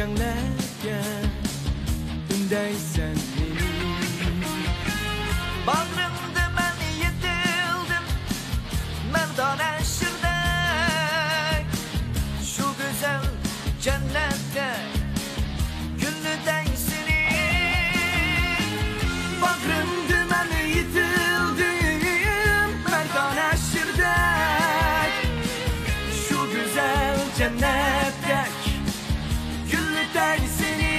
çiçeklerken Ündeysen benim Bağrımda ben yetildim Merdane şirdek Şu güzel cennette Güllü değsini Bağrımda ben yetildim Merdane şirdek Şu güzel cennette Güllü değsini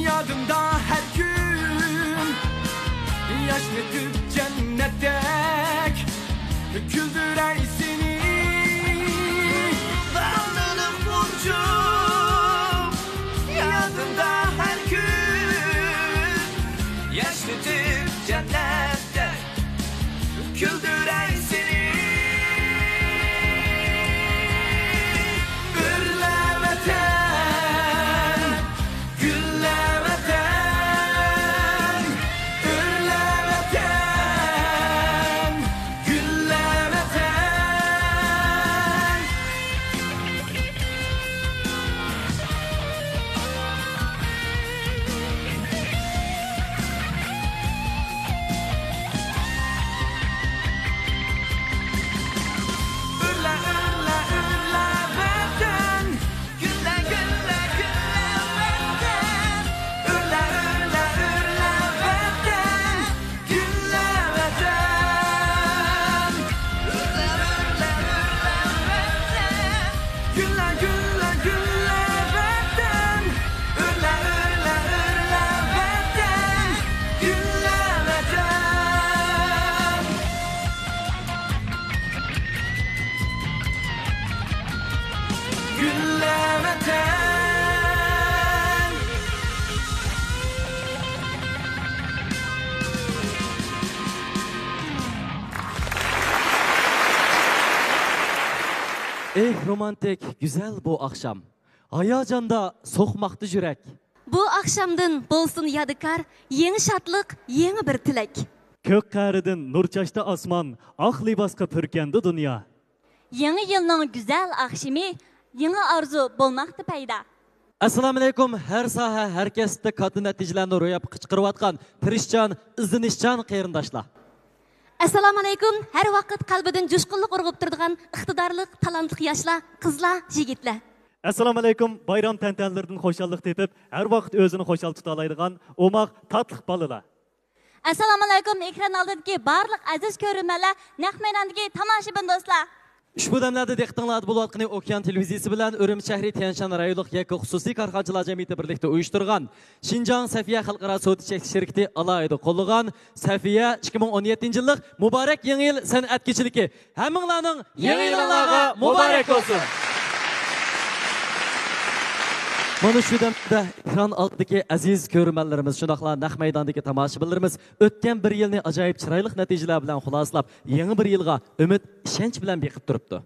Yadımda her gün yaşlıdır cennetteki güldürey seni Bağlanıp burcum Yadımda her gün yaşlıdır cennetteki güldürey seni Romantik, güzel bu akşam. Hayacanda soğumaktı yürek. Bu akşamdan bolsun yadıkar, yeni şatlık, yeni bir tilek. Kök qarıdın nur çaştı asman, ah libaska pürkendi dünya. Yeni yılın güzel akşamı, yeni arzu bolmaktı payda. Assalamu alaikum, her saha, herkeste katı neticelerini royap kıçkırıvatkan, tirişcan, izinişcan qeyrindaşlar. Assalamu alaikum, her vakit kalbiden coşkunluk urgup turduğan iqtidarlık, talantlık yaşlar, kızlar, jigitler. Assalamu alaikum, bayram tentenlerden hoşallık tepip, her vakit özünü hoşal tutalaydıgan, omaq tatlık balılar. Assalamu alaikum, ekran aldığındaki barlık aziz görünmeler, nehmenandaki tamaşibin dostlar. Ushbu damlarda diqqatinglarni bo'layotgan Okean televiziyasi bilan Urumchi shahri Tianshan rayonlik yakka xususiy korxonchilar jamiyati birlikda uyushtirgan Xinjiang Safiya xalqaro savdo shirkati alohida qo'llagan Safiya 2017-yillik muborak yangi yil san'at kechiligi. Hammanglarning yangi yilingizga muborak bo'lsin. Mana shu damda ekran oldidagi aziz ko'rmanlarimiz, shundoqla naq maydondagi tomoshabinlarimiz o'tgan bir yilni ajoyib chiroyli natijalar bilan xulosalab, yangi bir yilga umid, ishonch bilan beqib turibdi.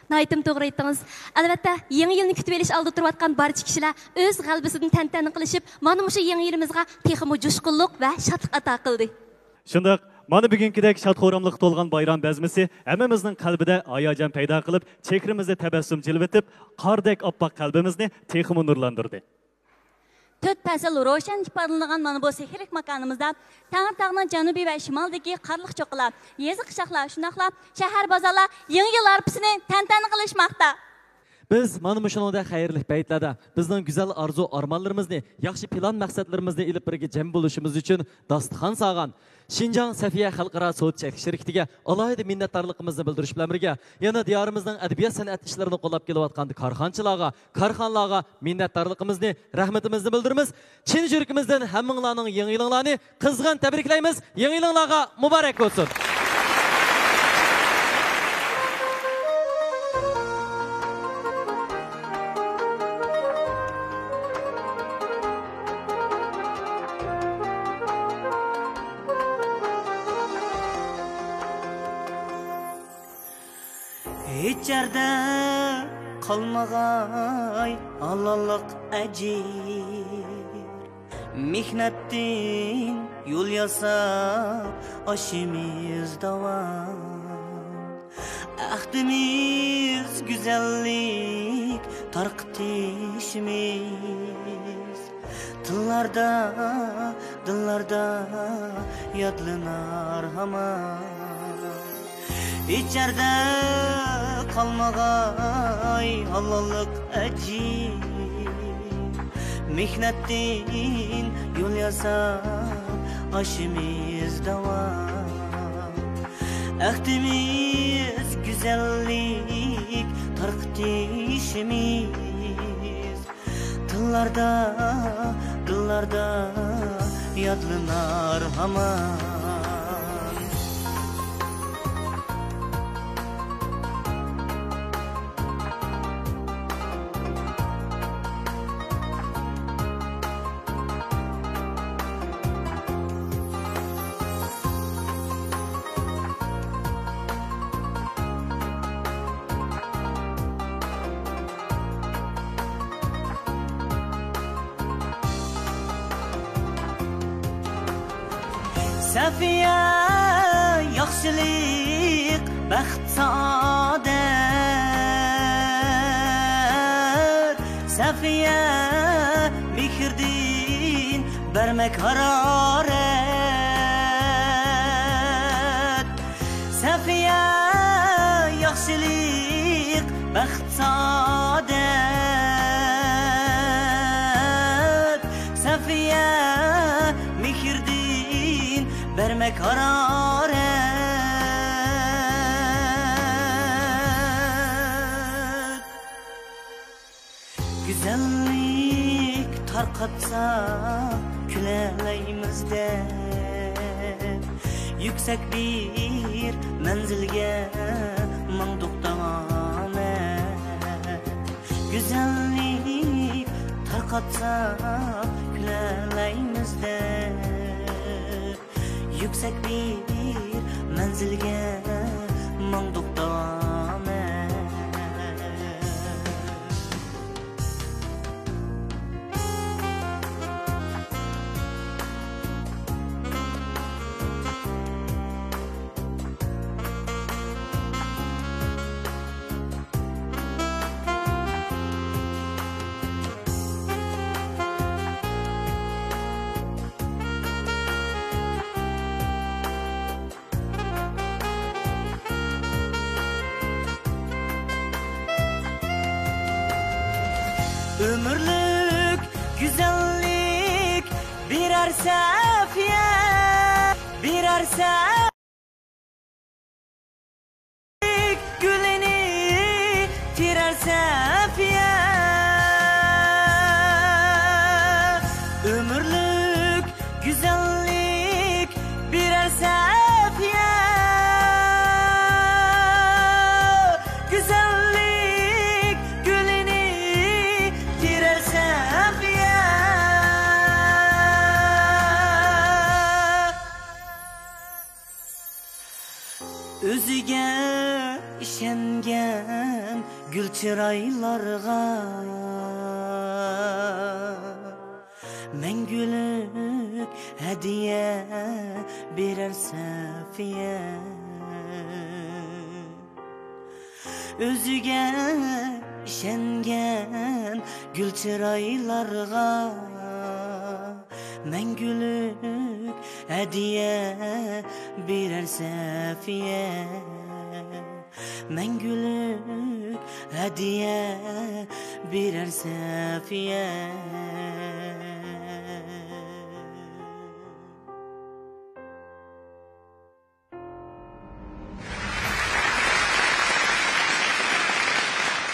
Naytım to'g'ri aytdingiz. Albatta, yangi yilni kutib olish oldida turayotgan barcha kishilar o'z g'albisidan tantana qilishib, mana shu yangi yilimizga texmo jo'shqinlik va shodlik ato qildi. Shundoq, mana bugünkidek şadxo'ramlik to'lgan bayram bazmisi hammamizning qalbida hayajon paydo qilib, chehrimizda tabassum jilvetib, qordek oppoq qalbimizni texmo nurlantirdi. To'rt fasl ro'shan ifodalangan mana bu sehrlik makonimizda Tangirtog'ning janubiy va shimolidagi qarliq cho'qqilar, yezi qishloqlar, shundoqla shahar bozorlar yangi yil arpisini tantana qilishmoqda. Biz mana shuningda xayrli paytlarda bizning go'zal arzu armonlarimizni, yaxshi plan maqsadlarimizni ilib birga jam bo'lishimiz uchun dasturxon sog'an Şinjan Safiya Xalqaro Sud shirkatiga alohida minnatdorligimizni bildirish bilan birga yana diyorimizning adabiyot san'at ishlarini qo'llab kelayotgan korxonchilarga, korxonlarga minnatdorligimizni, rahmatimizni bildiramiz. Chin yuragimizdan hammanglarning yangi yilinglarni qizg'in tabriklaymiz. Yangi yilinglarga muborak bo'lsin. İçeride kalmagay Allah'lık ecir Mihnettin yol yasa aşımız davam Ahdimiz güzellik tarqıtışımız Dıllarda yadlanar hamam İçeride kalmagay Allah'lık ecir Mihnettin yol yasap aşımız davam Ahdimiz güzellik tarqıtışımız Dıllarda yadlanar hamam Safiya yaxshilik baxt saodat Safiya mehirdin bermek hararet Safiya yaxshilik baxt saodat Safiya mehirdin vermek hararet Güzellik tarqatsa küleleğimizde Yüksek bir menzilge mangduk devam et Güzellik tarqatsa küleleğimizde Yüksek bir menzilge mangduk devam et Ömürlük güzellik birer safiye birer safiye güleni birer safiye Ömürlük güzellik birer safiye güzellik güleni birer safiye Özüge işengen gül çıraylarga Mengülük hediye birer safiye Özüge işengen gül çıraylarga Mengülük hediye birer safiye Mengülük hediye birer Safiye.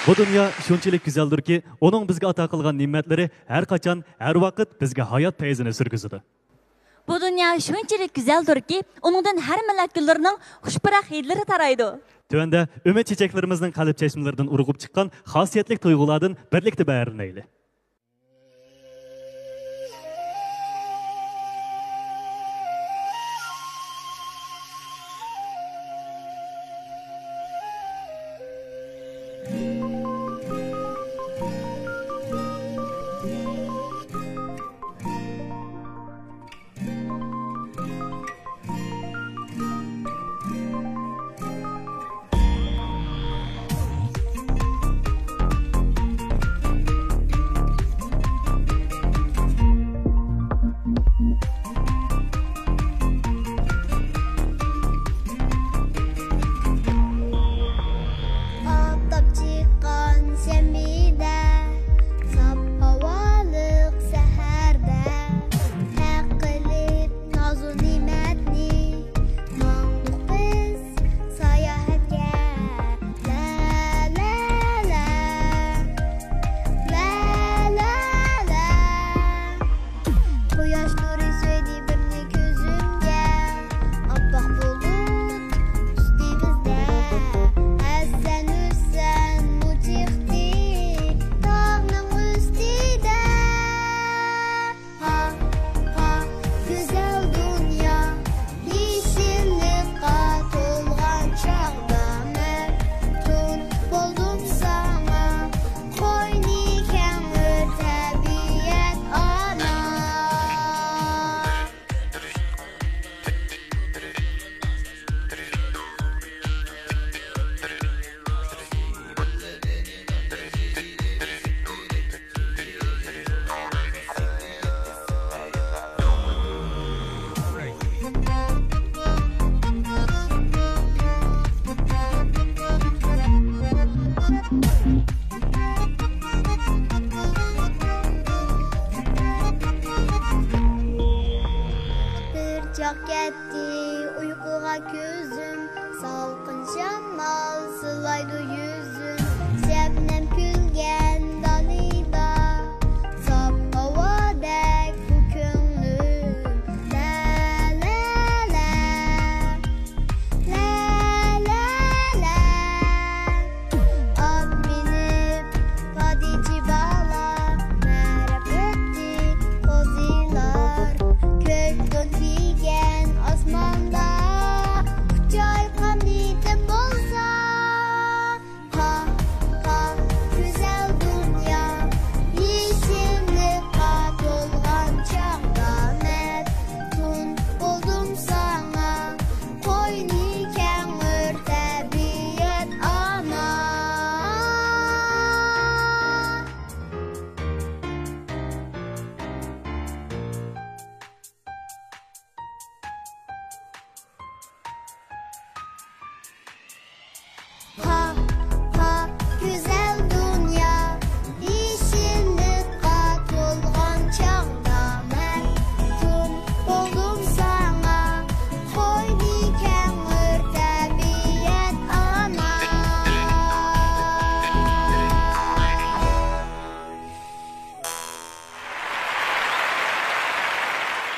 Bu dünya şunçalik güzeldir ki, onun bizge ata kılgan nimetleri her kaçan, her vakit bizge hayat peyzini sürgüzüdü. Bu dünya şunçalik güzeldir ki, onundan her millet güllerinin huşpırak hidleri taraydı. Tövende ümit çiçeklerimizin kalip çeşmelerinden urugup çıkan hasiyetlik duygulardan birlikte beğenileyli.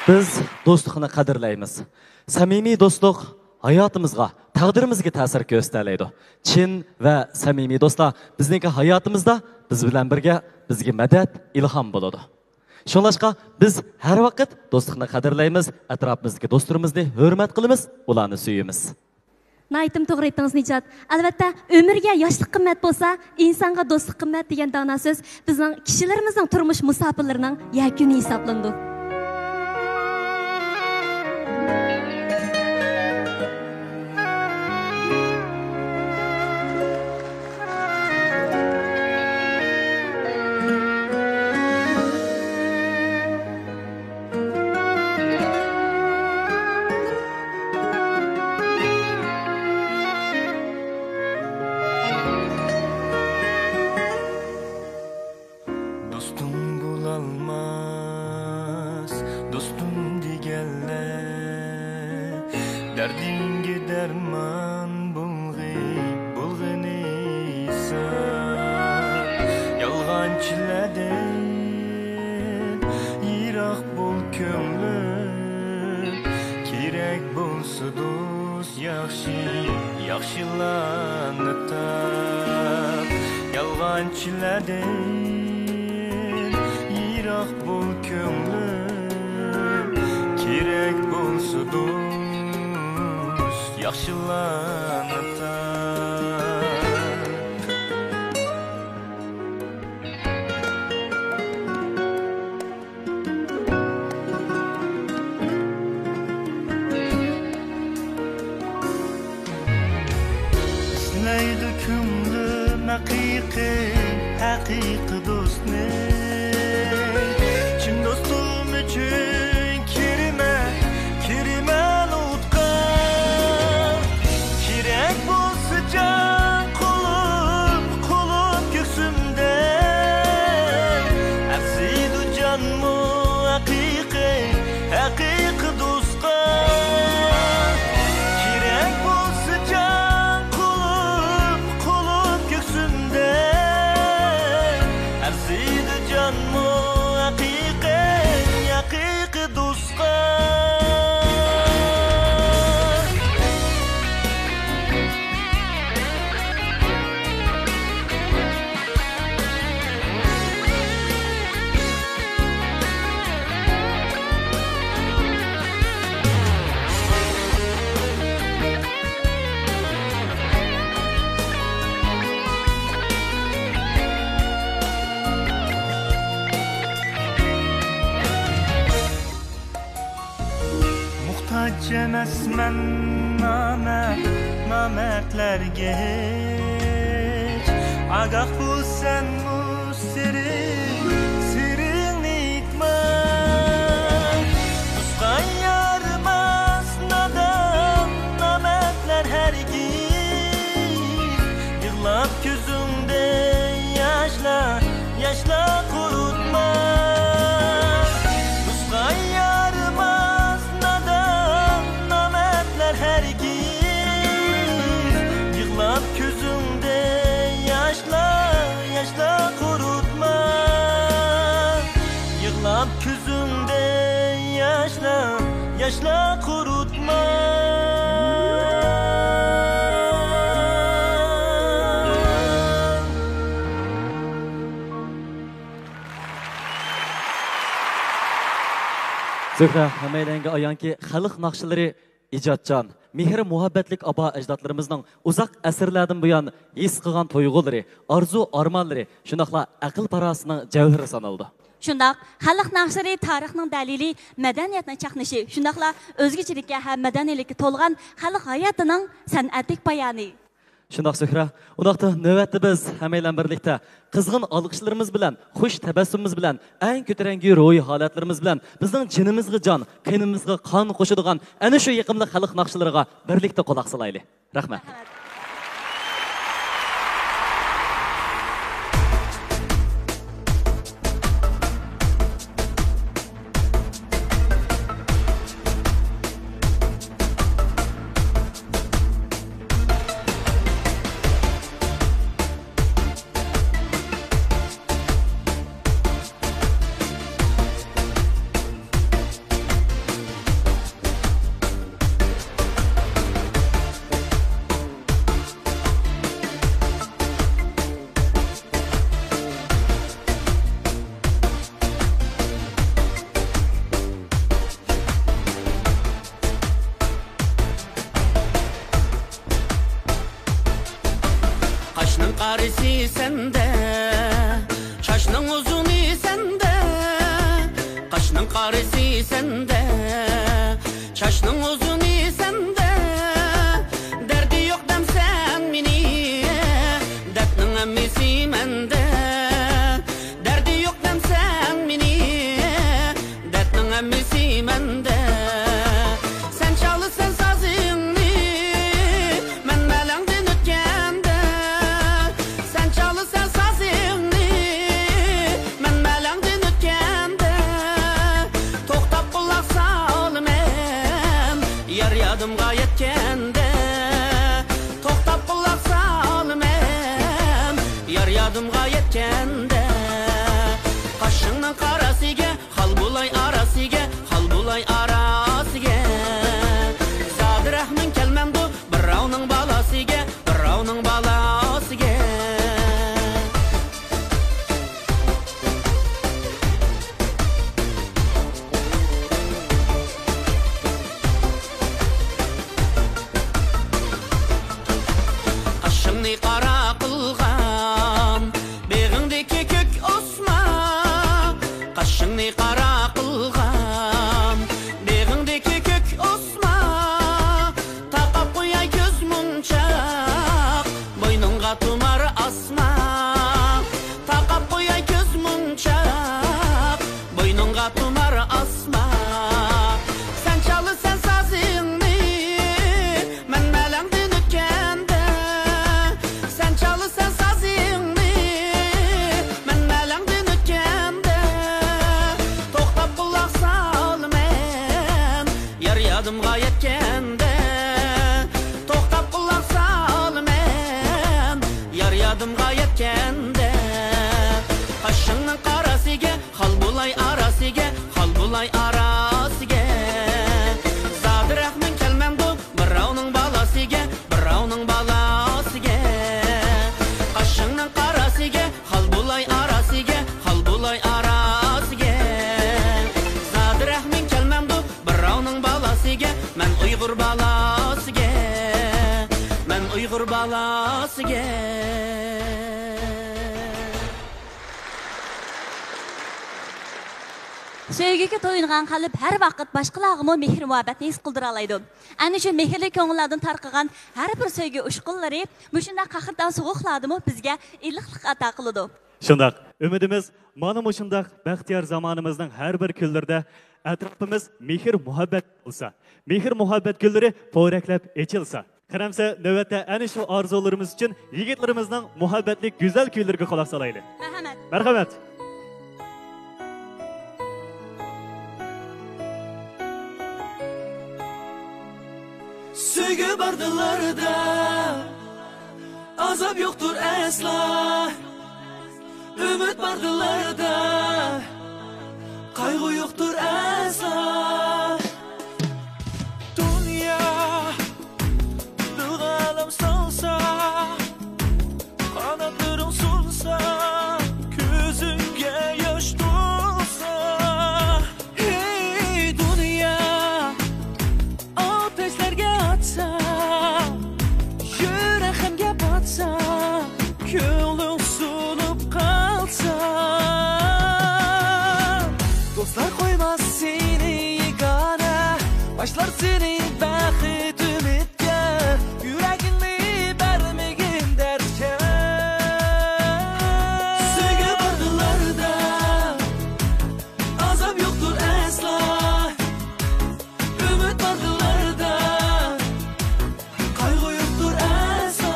Biz dostluqni qadrlaymiz. Samimiy dostluq hayotimizga, taqdirimizga ta'sir ko'rsatadi. Chin va samimiy do'stlar bizning hayotimizda biz bilan birga bizga madad, ilhom bo'ladi. Shunlashqa biz har vaqt dostluqni qadrlaymiz, atrofimizdagi do'stlarimizni hurmat qilamiz, ularni suyamiz. Naytım to'g'ri aytdingiz Nijat. Albatta, ömürge yoshlik qimmat bo'lsa, insonga do'stlik qimmat degan dono so'z bizning kishilarimizning turmush musofirlarining yakuni hisoblandi. bolsa do'st yaxshilarni tap yolg'onchilardan yiroq bo'l ko'nglim kerak bo'lsa do'st yaxshilarni tap Neydi kümlüm haqiqi dostne Çin dostum üçün kirime lutqa Kirek bolsa can kolup göksümde Əfsidu canmu haqiqi dostqa Kirek bolsa can Arziydi canmu haqiqi do'stqa Cemesmen namertlerge hiç Agah bu sen mu sirin nikmat Uskan yarmaz namertler her gün Yığlap gözünde yaşla kurutma Uskan yarmaz her gün yığlap gözümde yaşla kurutma yığlap gözümde yaşla kurutma Zöhra, hammaylanga ayanki xalq naqshlari ijodchan, mehr muhabbatlik aba ajdodlarimizning uzoq asrlardan buyon his qilgan tuyg'ulari, arzu armonlari, shunaqla aql parosining javhari sanaldi. Shundaq, xalq naqshlari tarixning dalili, madaniyatning chaqnashi, shundaqla o'zgachilikka ham madaniyatga to'lgan xalq hayotining san'atlik bayoni. Shundoq Zöhra, undaqda navbatda biz hammalar birlikda qizg'in olqishlarimiz bilan, xush tabassumimiz bilan, eng ko'tarangi ruhiy holatlarimiz bilan bizning jinimizga jon, qonimizga qon qo'shadigan ana shu yiqimli xalq naqshlariga birlikda quloq solaylik. Rahmat. Kaşının qarisi sende, şaşının uzunu sende. Kaşının qarisi sende, şaşının uzunu sende. Derdi yok demsen mini, dertinin emmisi mende. Derdi yok demsen mini, dertinin emmisi mende. Sen çalırsan sazını, men melendin ötkende. Sen çalırsan sazını, men melendin ötkende. Toktap kulak salmam, yar yadımga yetkende. Toktap kulak salmam, yar yadımga yetkende. Kaşının karasıge, hal bulay arasıge, hal bulay arasıge. Zadra boynunga tumar asma. Taqap qo'yay ko'z munchaq, boynunga tumar asma. Sen çalırsan sazingni, men melangdan o'tganda. Sen çalırsan sazingni, men melangdan o'tganda. To'xtab quloq sol men, yar yodimga yetganda. To'xtab quloq sol men, yar yodimga yetganda. Qashingning qarasiga, xal bulay arasiga, xal bulay arasiga. Zodi rahmin kelmamdu, birovning balasiga, birovning balasiga. Qashingning qarasiga, xal bulay arasiga, xal bulay arasiga. Zodi rahmin kelmamdu, birovning balasiga, men Uyg'ur balasiga, men Uyg'ur balasiga. Sevgiga to'yingan qalb har vaqt boshqalarga mehr muhabbatni his qildira oladi. Ana shu mehrli ko'ngillardan tarqagan har bir sevgi ushqunlari mushunda qahrdan sovuqladimi bizga iliqlik ato qiladi. Shundaq, umidimiz mana mushundaq baxtiyor zamonimizning har bir kunlarida atrofimiz mehr muhabbat bo'lsa, mehr muhabbat gullari po'raklab echilsa. Qaramsa, navbatda ana shu orzularimiz uchun yigitlarimizning muhabbatli go'zal kuylariga quloq solaylik. Marhamat. Marhamat. Sevgi bardılarda azap yoktur asla. Ümit bardılarda kaygı yoktur asla. Dünya dağılım salsa, kanatlarım sunsa, gözünge yaş dolsa. Hey dünya ateşlerge atsa, yüreğimge batsa, gönlüm sulup kalsa. Dostlar koymaz seni yegane, başlar senin baxit ümitge, yüreğini vermegin dertke. Sevgi bardılarda azap yoktur asla. Ümit bardılarda kaygı yoktur asla.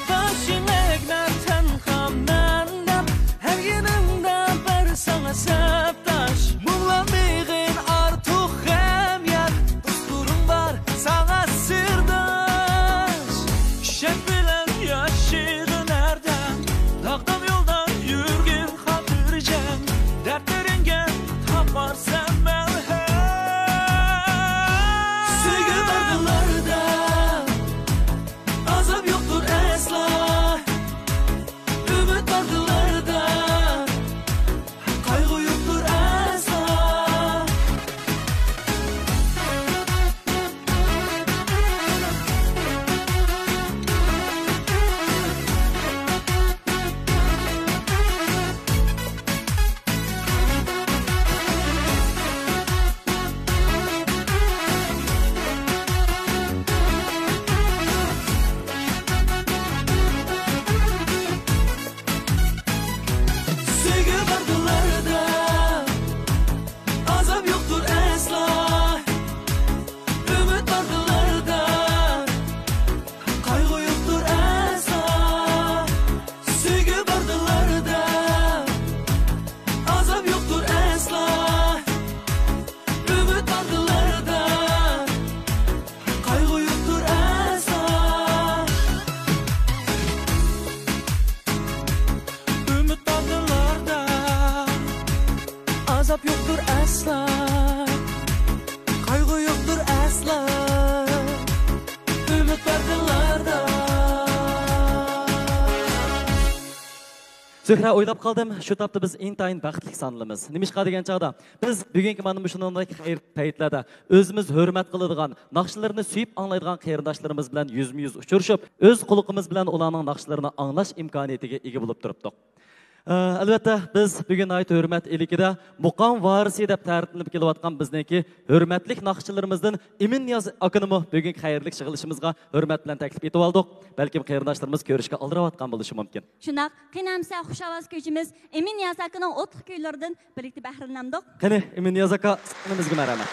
Başımdan tenhamdan her yanımda bir sana septaş. Muğlamayın artık hem yer, dostlarım var sana sırdaş. Şek bilen yaşığı nereden, dağdan yoldan yürgün hatırcam. Dertleringe taparsan melhem. Sevgi bardılarda azap yoktur asla. Ümit bardılarda kaygı yoktur asla. Sevgi bardılarda azap yoktur asla. Ümit bardılarda kaygı yoktur asla. Sevgi bardılarda azap yoktur asla. Ümit bardılarda kaygı yoktur asla. Ümit bardılarda azap yoktur asla. Kaygı yoktur asla. Ümit bardılarda. Zühra o'ylab qoldim, shu topda biz intayin baxtli sanalamiz. Nimishqa degan chaqda biz bugungi mana shunday xayr paytlarda o'zimiz hurmat qiladigan, naqshlarni suyib anglaydigan qarindoshlarimiz bilan yuzma-yuz uchrashib, o'z quliqimiz bilan ularning naqshlarini anglash imkoniyatiga ega bo'lib turibdik. Albatta biz bugun ayt hurmat elikida muqam varisi deb ta'riflanib kelayotgan bizniki hurmatli naqshchilarimizdan Emin Niyoz akanimi bugun xayrli yig'ilishimizga hurmat bilan taklif etib oldik. Balkim qarindoshlarimiz ko'rishga aldirayotgan bo'lishi mumkin. Shunaq, qiynamsa xushovoz kuychimiz Emin Niyoz akaning o'tliq kuylaridan birlikda bahramlandik. Qani Emin Niyoz aka, sizga marhamat.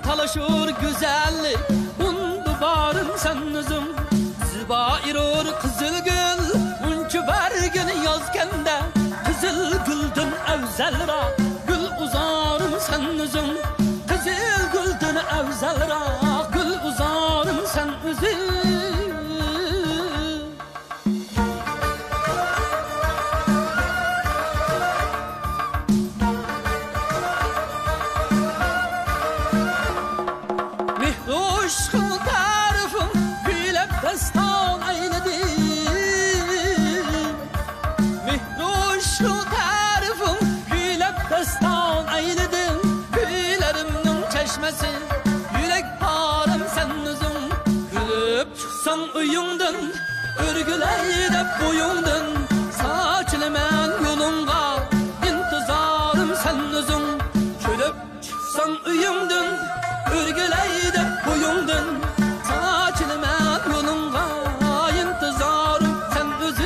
Talaşır güzellik, bundu barın sen üzüm. Ziba irur kızıl gül, unçu bergin yazkende. Kızıl gülden evzelra, gül uzarım sen üzüm. Kızıl gülden evzelra, gül uzarım sen üzüm. Yürek param sen üzüm. Gülüp çıksan uyumdun, örgüleydep boyumdun. Saçılmen yolunga, intizarım sen üzüm. Gülüp çıksan uyumdun, örgüleydep boyumdun. Saçılmen yolunga, intizarım sen üzüm.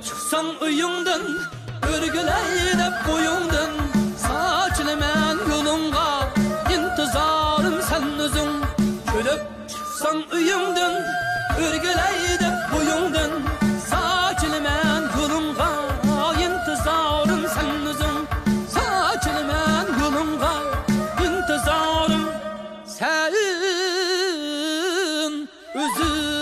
Çıksan uyumdun, örgüleydep boyumdun. Saçılmen yolunga, intizarım sen üzüm. Gülüp çıksan uyumdun, örgüleydep boyumdun. Saçılmen yolunga, intizarım sen üzüm. Saçılmen yolunga, intizarım sen üzüm.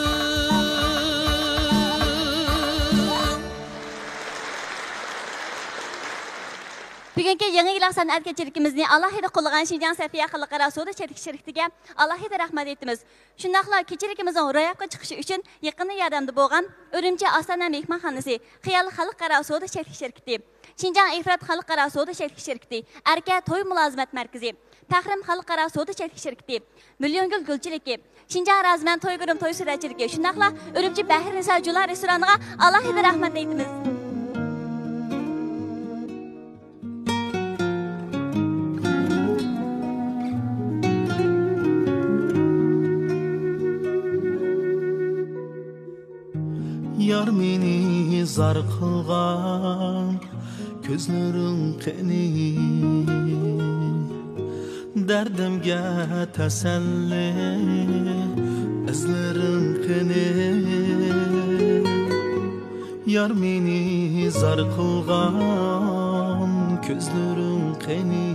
Bugungi yangi yil san'at kechirikimizni alohida qo'llagan Shinjang Safiya xalqaro savdo sherikchiligiga alohida rahmat aytamiz. Shundaqla kechirikimizning ro'yobga chiqishi uchun yaqinda yordamda bo'lgan Urumchi Ostona mehmonxonasi, Xiyol xalqaro savdo sherikchiligi, Shinjang Ifrat xalqaro savdo sherikchiligi, Arka to'y mulozimat markazi, Tahrim xalqaro savdo sherikchiligi, Milyongul gulchiligi, Shinjang Razman to'ygurum to'y suratchiligi, shundaqla Urumchi Bahri Nisojular restoraniga alohida rahmat aytamiz. Yar meni zar qilgan ko'zlaring qani dardimga tasalli izlaring qani Yar meni zar qilgan ko'zlaring qani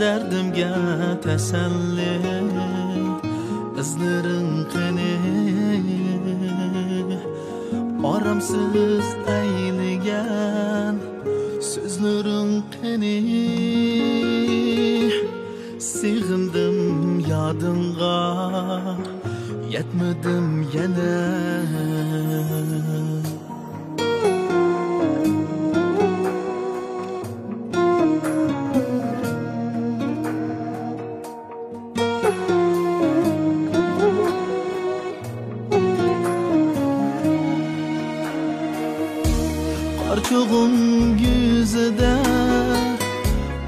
derdimge teselli izlerin qani aramsız eyligen sözlerin qani sığındım yadınga yetmedim yana Karçoğun yüzüde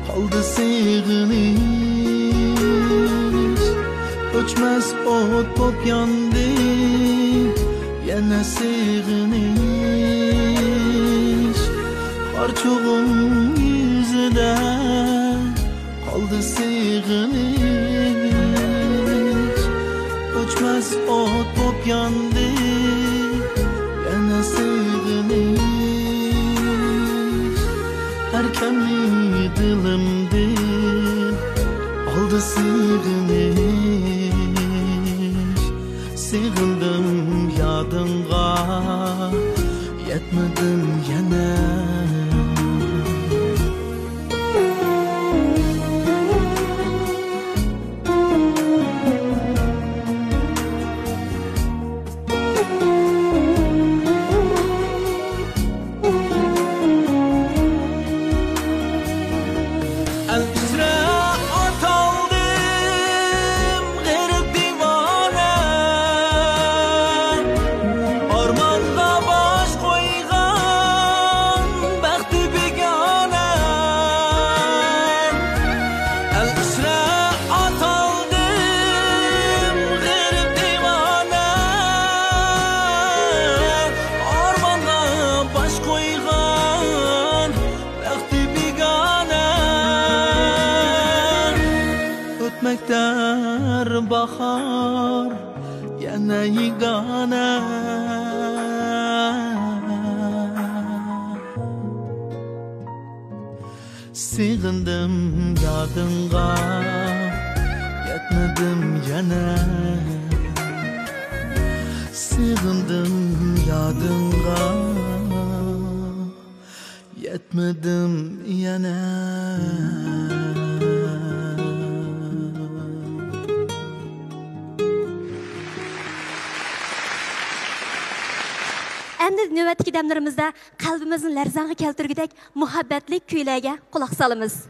kaldı sığınış Öçmez ot pop yandı yana sığınış Karçoğun yüzüde kaldı sığınış Öçmez ot pop yandı yana sığınış Erkemli dilimdir aldı sığınış Sığındım yadınga yetmedim yana Ötmekter bahar yana yigana Sığındım yadınga yetmedim yana Sığındım yadınga yetmedim yana Endi növbətki dəmlərimizdə qalbimizin lərzanğı keltirgidək muhabbətli kuylərə qulaq salımız.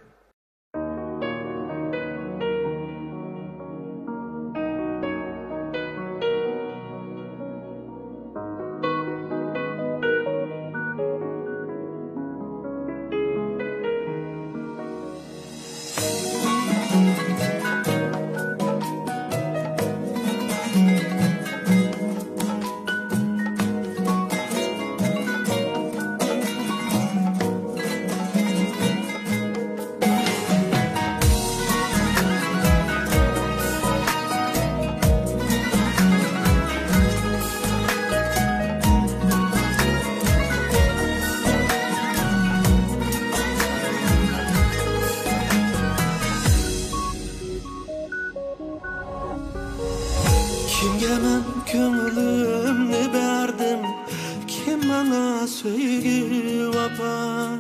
Kimge men köngülümni berdim Kim bana söygü vapa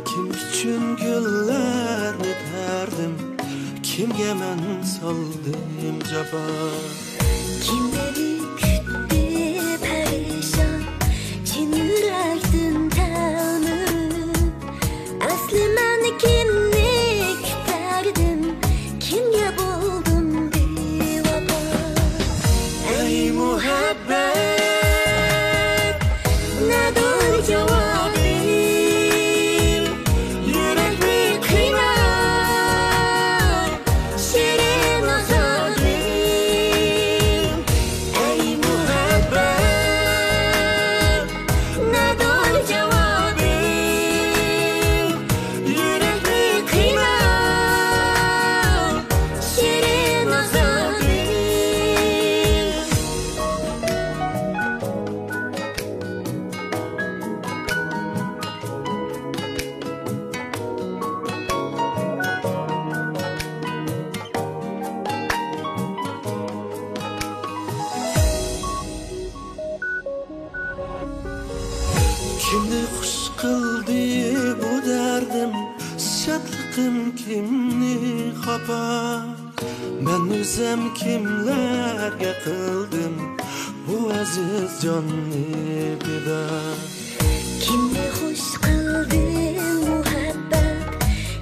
Kim üçün güllerni derdim Kimge men saldım caba Kimleri küttü perişan Kim yürektin tanıp Asli men kimni küterdim Kimge buldum bir vapa Ey muhabbet nedir cevabim Yürek bir kıynar Şirin azabim kimni xafa men o'zim kimlarga qildim bu aziz jonni beda kimni xush qilding muhabbat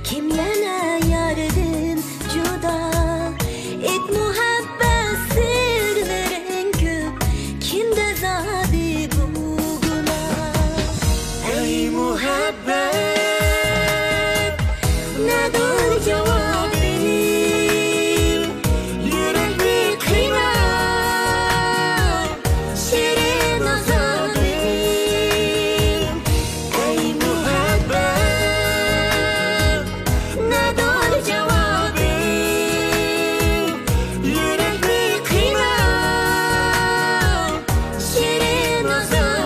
kimlarni yordin juda et muhabbat sirlaring ko'p kimda zodi bu gunoh ey muhabbat nadur javobim yurakni qiynab shirin azobim ey muhabbat nadur javobim yurakni qiynab shirin azobim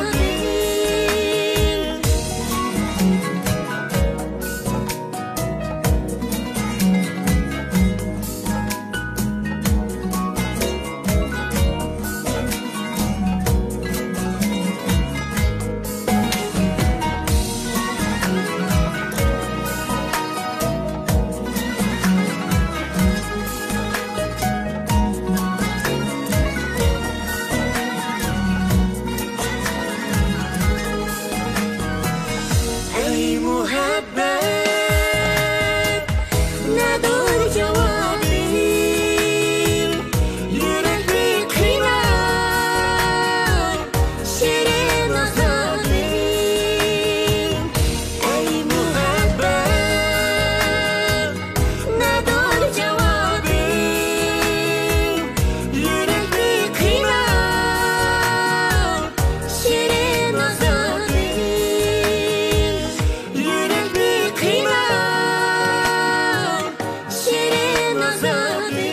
ey muhabbat nadur javobim yurakni qiynab shirin azobim ey muhabbat nadur javobim yurakni qiynab shirin azobim yurakni qiynab shirin azobim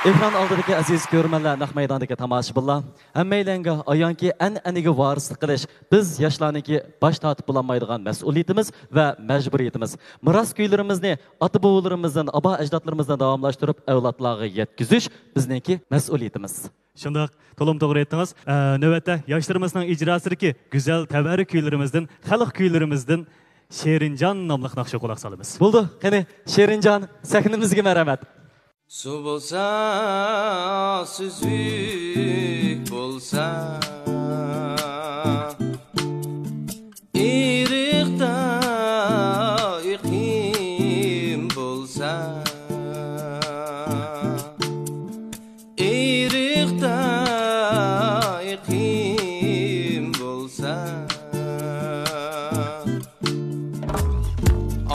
Ekran aldidagi aziz ko'rmanlar, naq maydondagi tomoshabinlar, hammalarga ayonki an'anaga varislik qilish biz yoshlarniki bosh tortib bo'lmaydigan mas'uliyatimiz va majburiyatimiz. Miros kuylarimizni ota-bobolarimizdan, abo ajdodlarimizdan davomlashtirib avlodlarga yetkazish bizniki mas'uliyatimiz. Shundoq, to'lim to'g'ri aytdingiz. Navbatda yoshlarimizning ijrosidagi go'zal tabarruk kuylarimizdan, xalq kuylarimizdan Sherinjon nomli naqsha quloq solamiz. Bo'ldi, qani Sherinjon sahnamizga marhamat. Su bo'lsa, suzuk bo'lsa, iriqda iqim bo'lsa, iriqda iqim bo'lsa,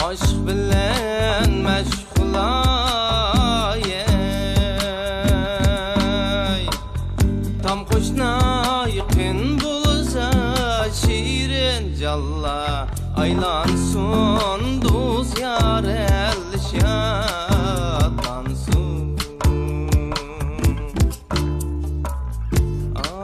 aşk bilen meşgulay tam koşna yıkın bulsa şirin calla aylansın dost yar el şadlansın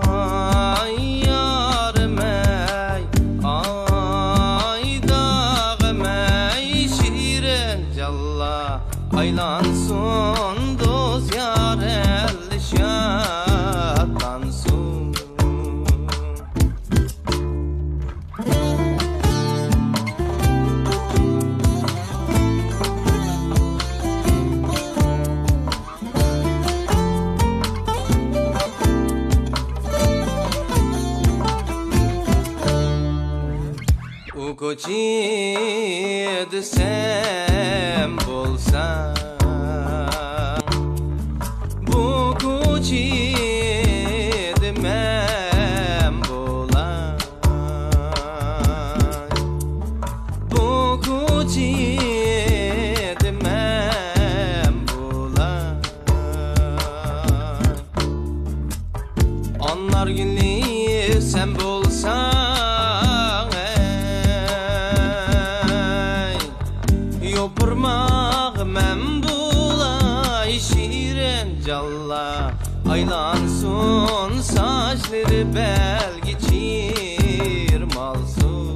ay yarım ey ay dağım ey şirin calla aylansın dost yar el şadlansın U koçi desem bolsa bu koçi demem bola bu koçi demem bola onlar günlü sen bolsan Yopurmaq mən bulay şirin calla aylansın saçları belki çirmalsın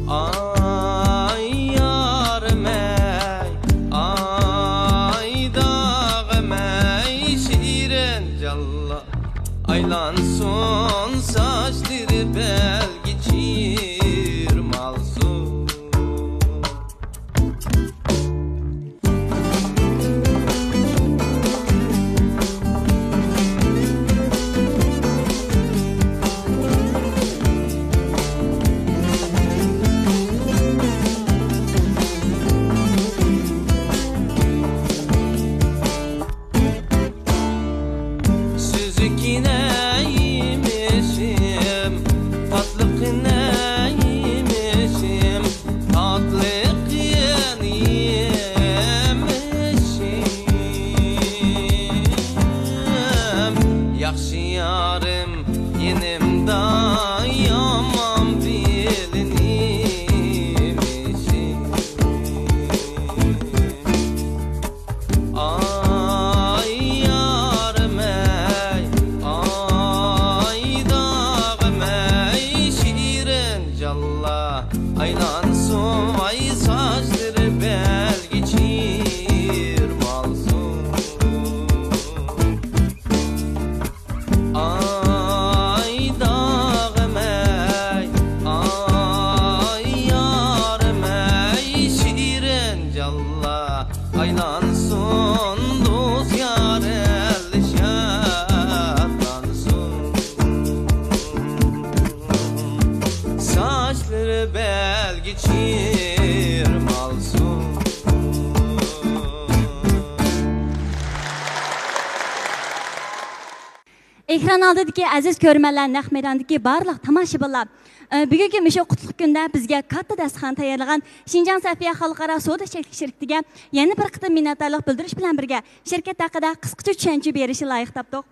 ay yarım ey ay dağım ey aylansın saçları bel geçirmalsın. Ekran aldidagi aziz ko'rmanlar, naq maydondagi barliq tomoshabinlar, bugungi mushu qutlug' kunda bizga katta dasturxon tayyorlagan Xinjiang Safiya xalqaro savdo shirkati shirkatiga yana bir qitim minnatdorlik bildirish bilan birga shirkat haqida qisqacha tushuncha berishni loyiq topdik.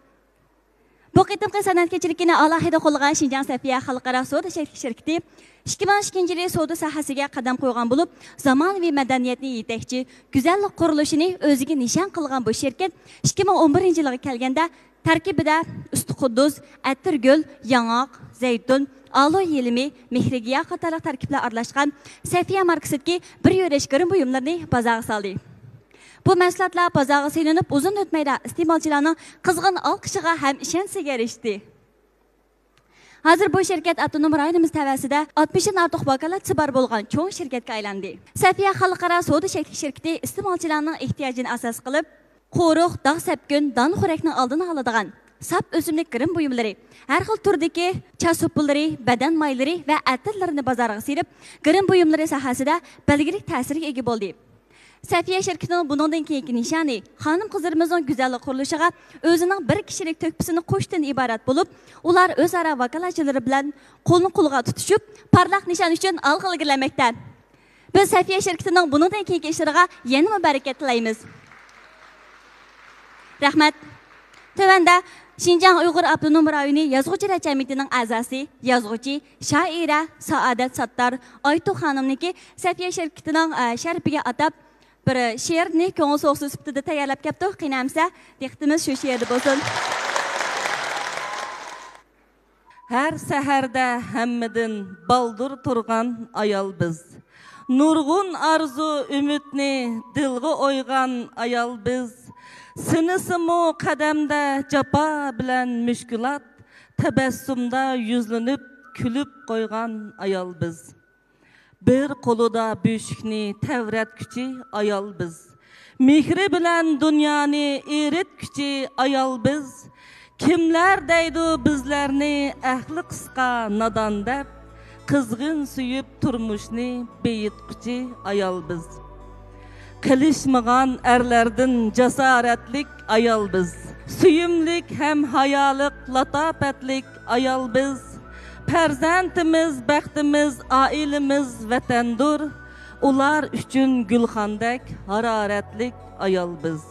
Bu qitimqi san'atkorchilikni alohida qo'llagan Xinjiang Safiya xalqaro savdo shirkati 2012 yil savdo sohasiga qadam qo'ygan bo'lib, zamonaviy madaniyatni yetakchi, go'zallik qurilishini o'ziga nishon qilgan bu shirkat 2011 yilga kelganda tarkibida Usti Quddus, Atirgul, Yangoq, Zaytun, Alo yelimi, Mehrigiya qatorliq tarkiblar aralashgan Safiya markasidagi bir yo'rish kirim buyumlarini bozorga soldi. Bu mahsulotlar bozorga selinib, uzun o'tmayda iste'molchilarning qizg'in olqishiga ham ishonchiga erishdi. Hozir bu shirkat avtonom rayonimiz tavasida 60 dan ortiq vakolatchisi bor bo'lgan cho'ng shirkatga aylandi. Safiya xalqaro savdo shirkati iste'molchilarning ehtiyojini asos qilib, qo'ruq, dog' sapkun, don xo'rakning oldini oladigan sap o'simlik kirim buyumlari, har xil turdagi cha so'pilari, badan maylari va atirlarini bozorga serib, kirim buyumlari sohasida belgilik ta'sirga ega bo'ldi. Safiya shirkatining bundan keyingi nishoni xonim qizlarimizning go'zallik qurilishiga o'zining bir kishilik to'kpisini qo'shdan iborat bo'lib, ular o'zaro vakolatchilari bilan qo'lni-qo'lga tutishib, parlaq nishon uchun olqilgilamoqda. Biz Safiya shirkatining bundan keyingi ishlariga yana barakat tilaymiz. Rahmat. Tövanda Xinjiang Uyg'ur Avtonom rayoni yozuvchilar jamiyatining a'zosi, yozuvchi, shoira Saodat Sattar Oytu xonimniki Safiya shirkatining sharafiga atab bir she'rni ko'ngil so'g'si sifatida tayyorlab kelibdi. Qiynamsa, diqqatimiz shu she'rda bo'lsin. Her seherdə həmmidin baldur turğan ayal biz. Nurgun arzu ümitni dilg'i oygan ayal biz. Sinisimu qadamda japa bilan müşkülat, tabassumda yüzlünüp külüp qoygan ayal biz. Bir qoluda büyüşükni tevretküçi ayal biz. Mihri bilan dünyani eretküçi ayal biz. Kimler deydi bizlerni ahli qisqa nadan deb, qizg'in suyib turmushni beyitquchi ayal biz. Qilishmagan erlerden cesaretlik ayal biz. Suyumlik hem hayalik, latapetlik ayal biz. Perzentimiz, baxtimiz, ailemiz vatandur. Ular üçün gülxandek, hararetlik ayal biz.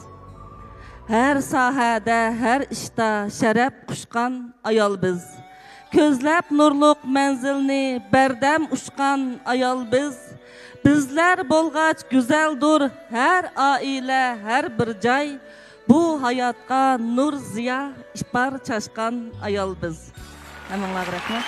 Her sahada, her işte şeref kuşkan ayal biz. Közlep nurluk menzilni berdem uçkan ayal biz. Bizler bolgaç güzeldur her aile, her bir cay. Bu hayatka nur ziya işbar çaşkan ayal biz. Hemen rahmet.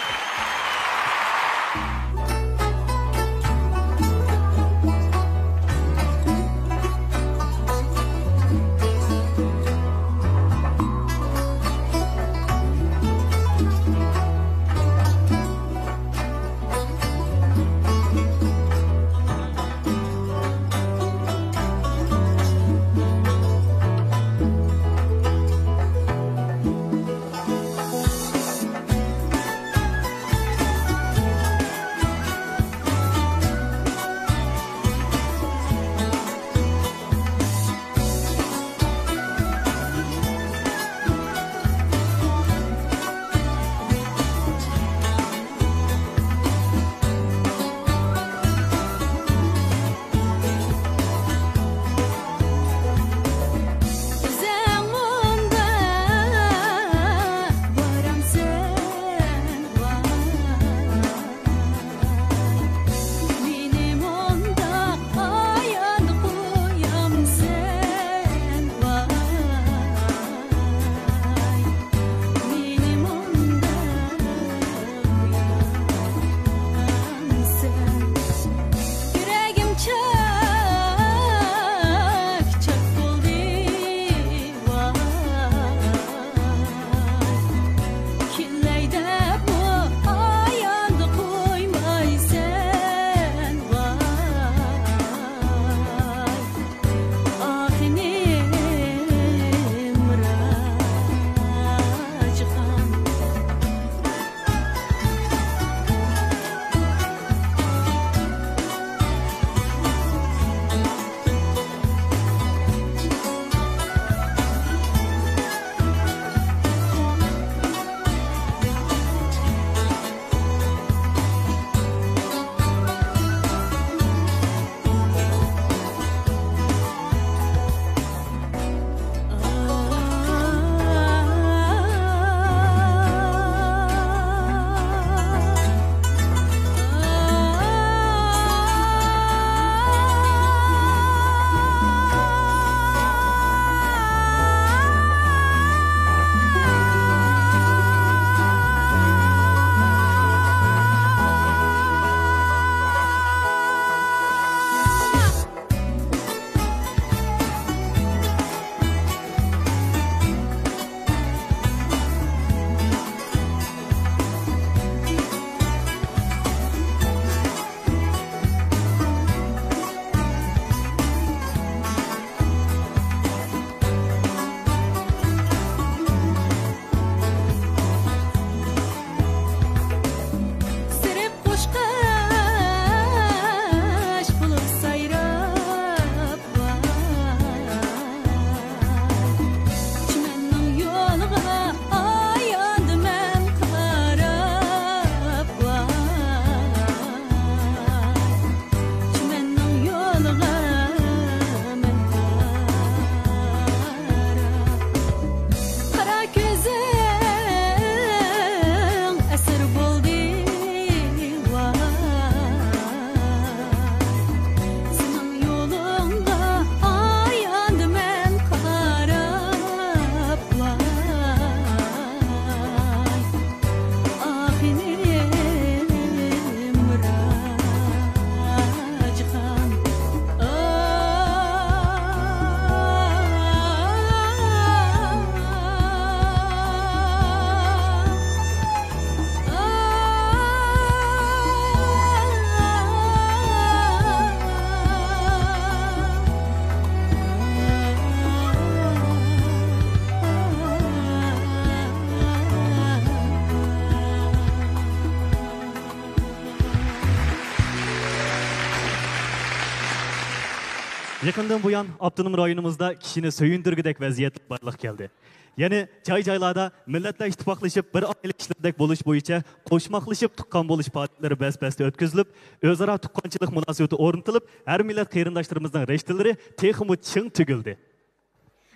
Yakından bu yan Abdunum rayonumuzda kişini söyündürgüdek vaziyet barlıq geldi. Yani joy-joylarda milletler ittifaqlaşıp bir aile işlerdek buluş boyunca qoşmaqlaşıp tuqqan buluş faoliyatları bəs-bəsdə ötküzülüp, özara tuqqançılıq münasibati o'rnatılıb, her millet qeyrindaşlarımızdan reştilleri texmu çın tügüldü.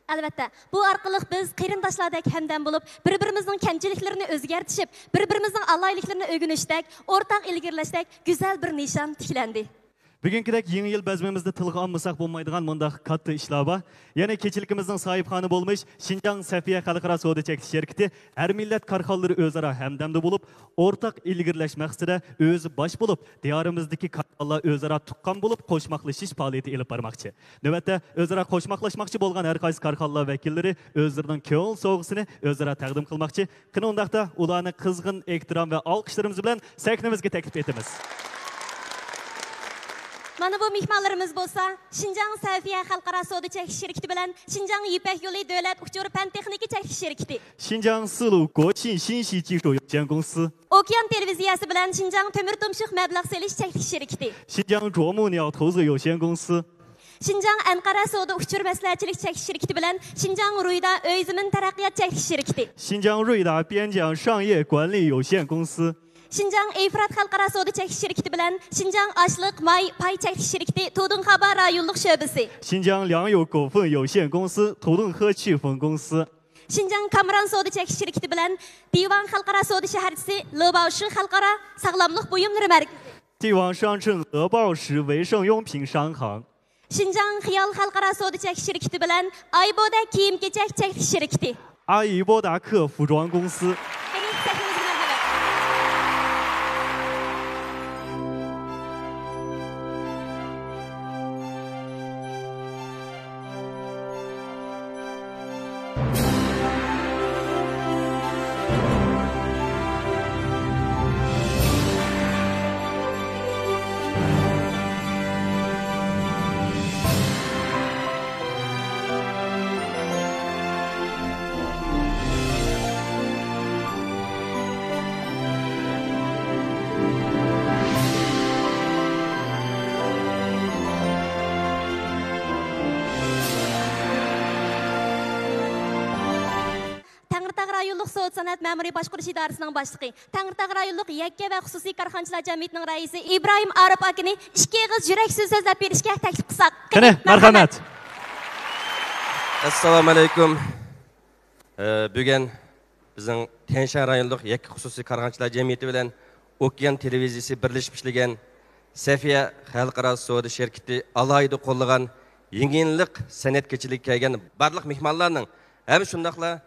Albatta, bu orqali biz qarindoshlardek hamdam bo'lib, bir-birimizning kamchiliklarini o'zgartishib, bir-birimizning alayliklarni o'rganishdek, o'rtaq ilgirlashdek go'zal bir nishon tiklandi. Bugünkidek yeni yıl bezmemizde tılgı almasak bulmaydıgan mundaq kattı işler var. Yani keçilikimizin sahiphanı olmuş Şinjan Safiye Xalqara Savdo Çekiliş Şirketi her millet karxalları özara hemdemde bulup, ortak ilgirleşmekside özü baş bulup, diyarımızdaki karxallar özara tuqqan bulup, koşmaklaşış faaliyeti elip barmakçı. Növbette özara koşmaklaşmakçı bolgan her qaysı karxallar vekilleri özlerinin köğül soğusunu özara təqdim kılmakçı. Kını ondaqda ulanı kızgın, ektiram ve alkışlarımız bilen sahnemizge teklif etimiz. Mana bu mehmonlarimiz bo'lsa, Şinjan Safiye Xalqaro Savdo Çekiliş Şirketi bilan Şinjan Yipak Yo'li Davlat Uçur Pan Texnika Çekiliş Şirketi. Şinjan Silu Goqin Xinxi Jishu Yo'qan Gongsi. Okean Televiziyasi bilan Şinjan Temir Tumshuq Mablag' Selish Çekiliş Şirketi. Şinjan Zhuomu Niao Tozi Yo'qan Gongsi. Şinjan Ankara Savdo Uçur Maslahatchilik Çekiliş Şirketi bilan Şinjan Ruyda Özmin Taraqqiyot Çekiliş Şirketi. Şinjan Ruyda Bianjiang Shangye Guanli Yo'qan Gongsi. Şinjan Efrat Xalqaro Savdo Çekiliş Şirketi bilan Şinjan Açlıq May Pay Çekiliş Şirketi Tudun Xabar rayonluq şöbesi. Şinjan Liangyu Goufen Yo'qan Gongsi Tudun He Qifeng Gongsi. Şinjan Kamran Savdo Çekiliş Şirketi bilan Divan Xalqaro Savdo shaharchisi Lobaoshi Xalqaro Sog'lomlik buyumlari markazi. Divan Shangcheng Ebaoshi Weisheng Yongping Shanghang. Şinjan Xiyal Xalqaro Savdo Çekiliş Şirketi bilan Ayboda kiyim-kechak Çekiliş Şirketi. Ayiboda Ke Fuzhuang Gongsi. Rayonluq Savdo Sanat Məmuriy Başquruş İdarəsinin başlığı, Tangırtaq Rayonluq Yakka və Xüsusi Karxançılar Cəmiyyətinin rəisi İbrahim Arif akini ikki ağız yuraksiz sözləb berishga taklif qilsak. Qani, marhamat. Assalomu alaykum. Bugun bizning Tangshan rayonluq Yakka Xüsusi Karxançılar Cəmiyyəti bilan Okean Televiziyasi birlashib ishlagan Safiya Xalqaro Savdo Şirketi alayda qo'llagan yengillik san'atkechilik kelgan barliq mehmonlarning ham shundaqla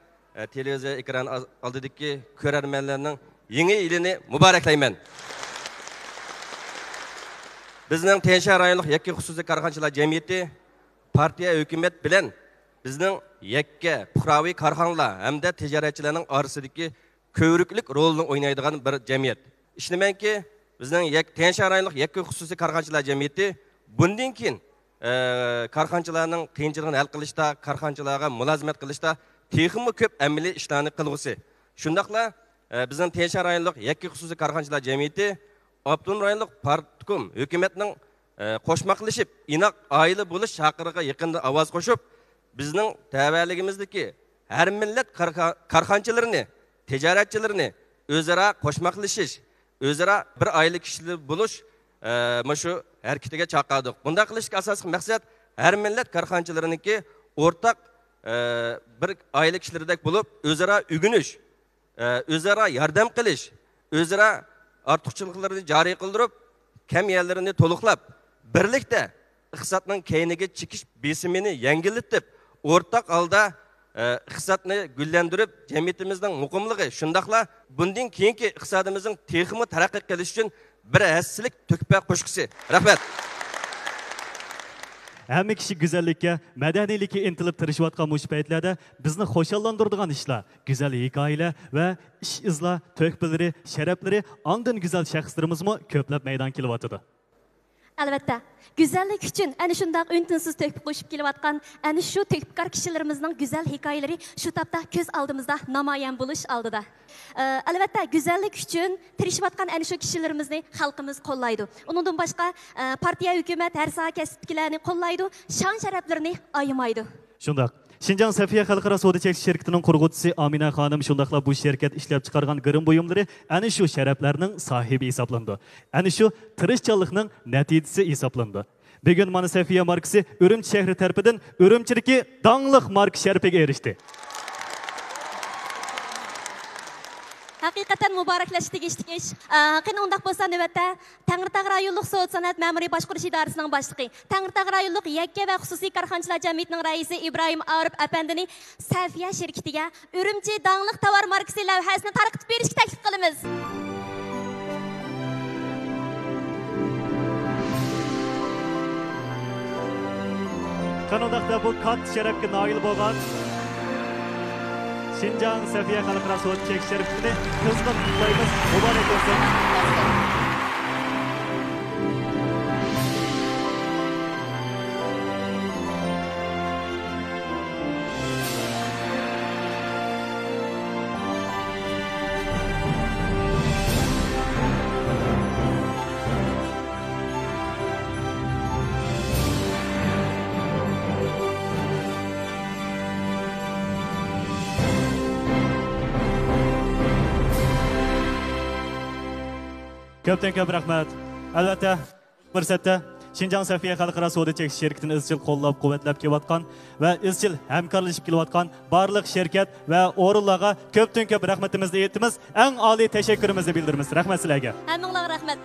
televiziya ekrani oldidagi ko'rarmanlarning yangi yilini muboraklayman. Bizning Tangshan rayonluq Yakka Xususiy Karxançılar Cəmiyyəti partiya hukumat bilan bizning yakka puhraviy karxanalar hamda tijoratchilarning orasidagi ko'vriklik rolini o'ynaydigan bir jamiyat. Ishonamanki, bizning Tangshan rayonluq Yakka Xususiy Karxançılar Cəmiyyəti bundan keyin karxançılarning qiyinchiligini hal qilishda, karxançılarga mulozimat qilishda texmi ko'p amaliy ishlarni qilg'usi. Shundaqla bizning Tangshan rayonluq Yakka Xususiy Karxançılar Cəmiyyəti Abdunum rayonluq partkom hukumatning qo'shmaqlashib inoq oila bo'lish chaqirig'iga yaqinda ovoz qo'shib, bizning tavalligimizdagi har millat karxanchilarini, tijoratchilarini o'zaro qo'shmaqlashish, o'zaro bir oila kishilar bo'lish shu harakatiga chaqirdik. Bunda qilishga asosiy maqsad har millat karxanchilariniki o'rtaq bir oila kishilaridek bo'lib, o'zaro o'g'inish, o'zaro yordam qilish, o'zaro ortiqchiliklarni joriy qildirib, kam yerlarini to'liqlab, birlikda iqtisodning keyniga chekish besimini yengillatib, o'rtaq holda iqtisodni gullantirib, jamiyatimizning muqimligi, shundaqla bundan keyingi iqtisodimizning texmi taraqqiy qilish uchun bir hassilik to'kpa qo'shqisi. Rahmat. Hamma kishi go'zallikka, madaniylikka intilib tirishayotgan mush paytlarda bizni xo'shallantiradigan ishlar, go'zal hikoyalar va ish izlar, to'kpilari, sharaflari, ondan go'zal shaxslarimiz ko'plab maydon kelyotdi. Albatta, güzellik üçün ana shundaq ün-tinsiz töküp qo'shib kelayotgan ana shu töküpkar kishilarimizning go'zal hikoyalari shu topda ko'z oldimizda namoyon bo'lish oldida. Albatta, güzellik üçün tirishayotgan ana shu kishilarimizni xalqimiz qo'llaydi. Uningdan boshqa partiya, hukumat har soha kasbdagilarni qo'llaydi, shon sharaflarini ayamaydi. Shundaq. Şinjan Safiya Xalqaro Savdo Cheklanish şirketining qurg'uvchisi Amina xonim shundaqla bu şirket ishlab chiqargan girim buyumlari ana shu sharaflarning sohibi hisoblandi. Ana shu tirishchanlikning natijasi hisoblandi. Bugun mana Safiya markasi Urumchi shahri tarafidan Urumchidagi donglik marka sharafiga erishdi. Haqiqatan muboraklash tegishli ish. Qani undaq bo'lsa navbatda Tangirtog rayonlik Savdo sanoat ma'muriy boshqarish idorasining boshlig'i, Tangirtog rayonlik yakka va xususiy korxonachilar jamiyatining raisi Ibrohim Arif apandini Safiya shirkatiga Urumchi donglik tovar markasi lavhasini tarqatib berishga taklif qilamiz. Qanodaqda bu kat sharafga noil bo'lgan Şinjan Safiya Xalqaro Savdo Cheklanish şirketini kızgın kutlaymiz. Mübarek olsun. Köpten köp rahmat. Albatta, fursatda Şinjan Safiya Xalqaro Savdo Cheklanish şirketini izchil qo'llab-quvvatlab kelayotgan va izchil hamkorlashib kelayotgan barliq shirkat va o'rinlarga köpten köp rahmatimizni aytamiz. Eng oliy tashakkurimizni bildiramiz. Rahmat sizlarga. Hammanglarga rahmat.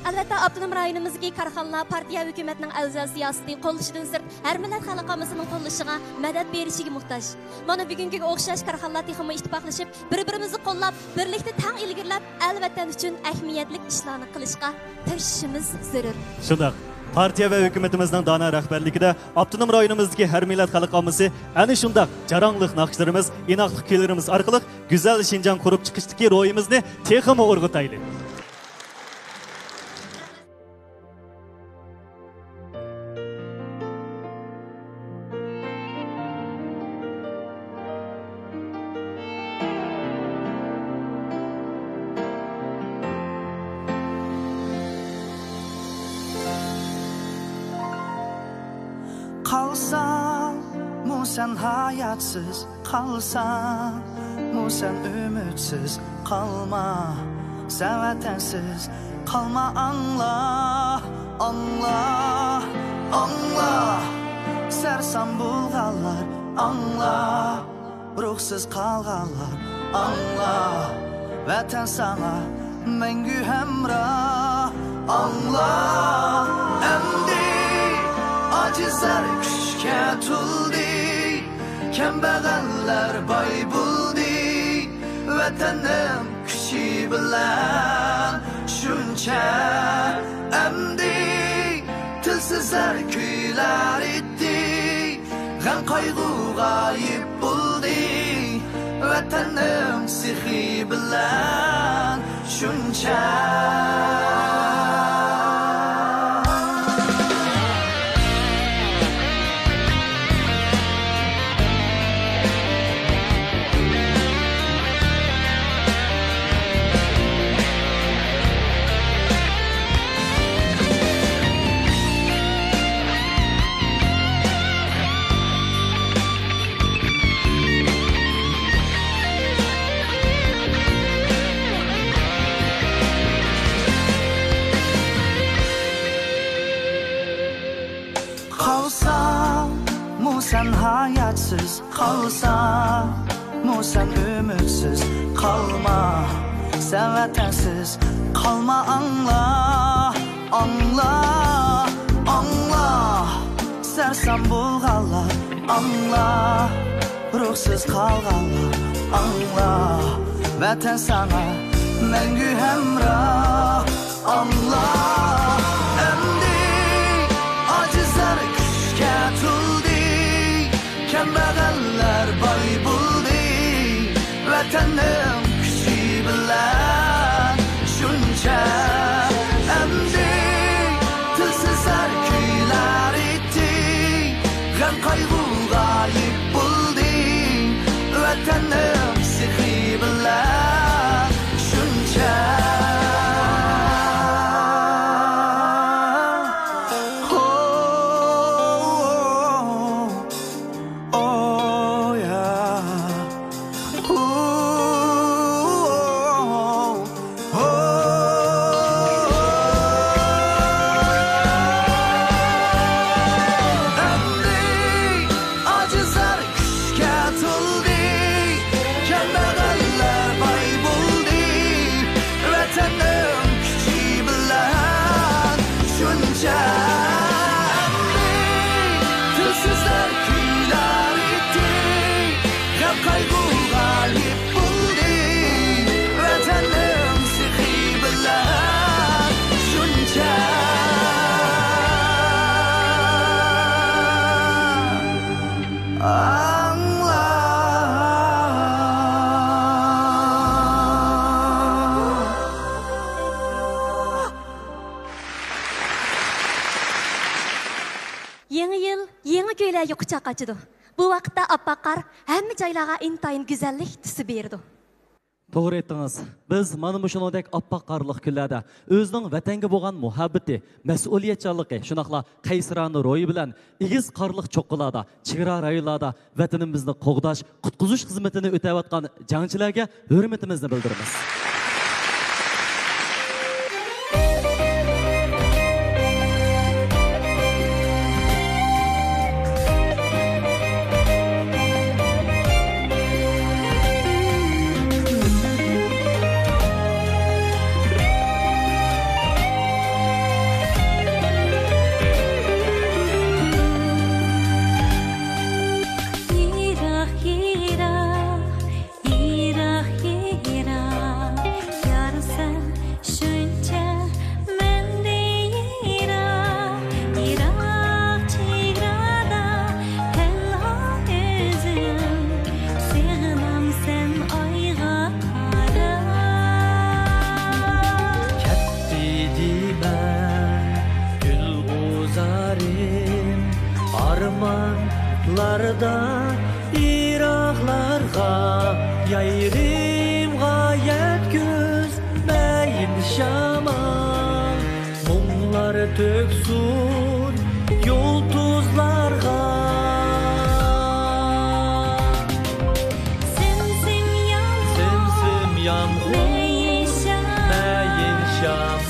Albatta, avtonom rayonimizdagi korxonalar partiya hukumatning a'zo siyosati qo'llashidan sirt har millat xalqimizning qo'llashiga madad berishiga muhtoj. Mana bugungi o'xshash korxonalar texmo ittifoqlashib, bir-birimizni qo'llab, birlikda tang ilgirlab, alvatan uchun ahamiyatli ishlarni qilishga tirishishimiz zarur. Shundaq. Partiya va hukumatimizning dona rahbarligida avtonom rayonimizdagi har millat xalqimizni ana shundaq jaranglik naqshlarimiz, inoqlik kuylarimiz orqali go'zal Şinjan qurib chiqishdagi ro'yimizni texmo o'rg'ataylik. Kalsan, mu sen hayatsız kalsan, mu sen ümitsiz kalma, sen vatansiz kalma, anla, anla, anla. Sersan bulğanlar, anla, ruhsuz kalganlar, anla. Vatan sana mengü hemrah, anla, emdi. Acizler küşke tuldi, kembeğenler bay buldi. Vatanım kişi bilen şunça emdi. Tilsizler kuylar etti, gam kaygı gayip buldi. Vatanım sihi bilen şunça. Sen hayatsız kalsan, mu sen ümitsiz kalma, sen vatansiz kalma, anla, anla, anla. Sersan bulğanlar, anla, ruhsuz kalganlar, anla. Vatan sana mengü hemrah, anla. Emdi acizler küşke tuldi, kembeğenler bay buldi. Vatanım kişi bilen şunca emdi. Vatanım sihi bilen şunca Yo'qchoq ochdi. Bu vaqtda Abbaqar hamma joylarga intayin go'zallik tusi berdi. To'g'ri aytdingiz. Biz mana shuningdek oppoq qorliq kunlarda o'zining vatanga bo'lgan muhabbati, mas'uliyatchanligi, shunaqla qaysirona ro'yi bilan igiz qorliq cho'qqilarda, chegara rayonlarda vatanimizni qo'g'dash, qutqizish xizmatini o'tayotgan jangchilarga hurmatimizni bildiramiz. Armanlarda iraklarga yayrim gayet gözmeyin şamal mumlar töksün yıldızlarga Simsim yağmur meyin şamal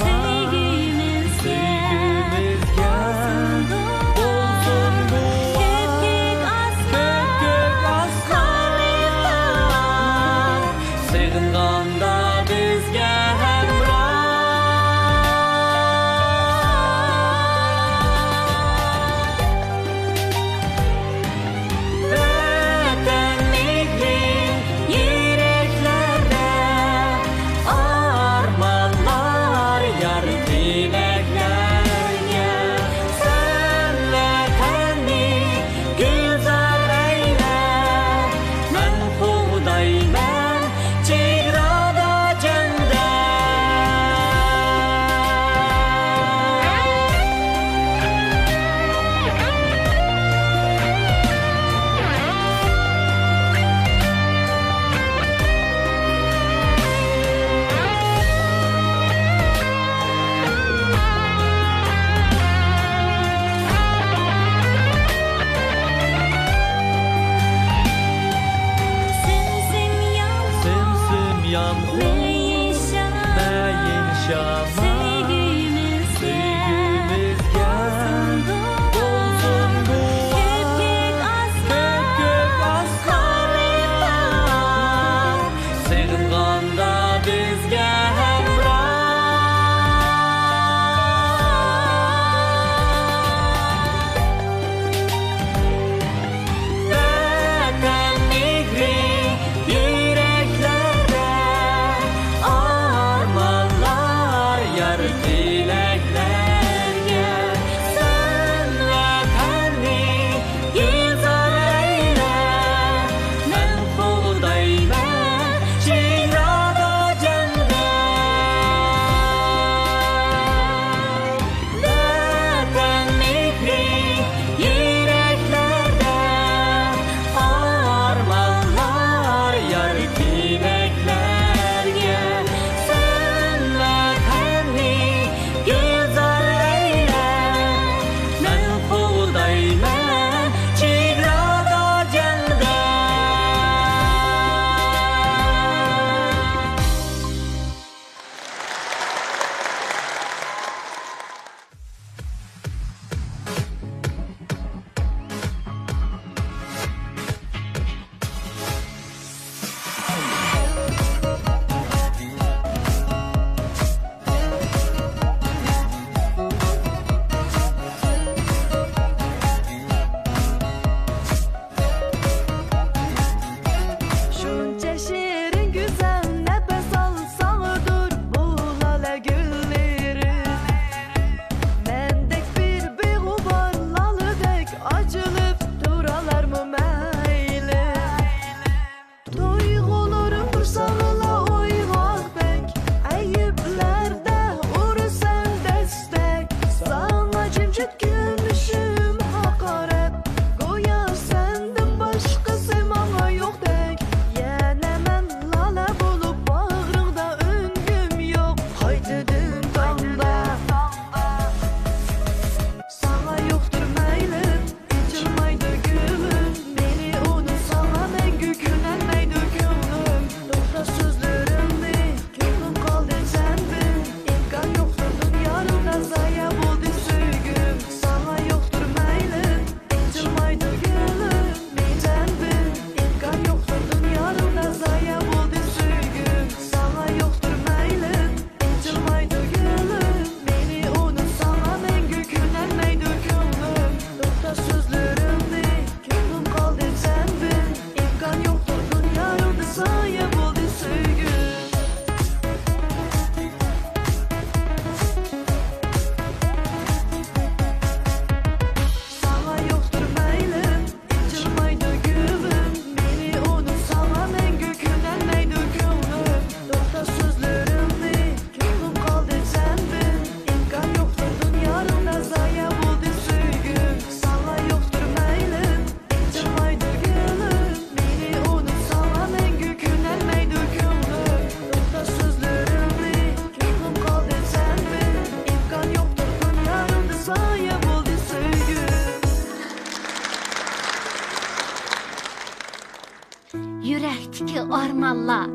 Yürekteki armanlar,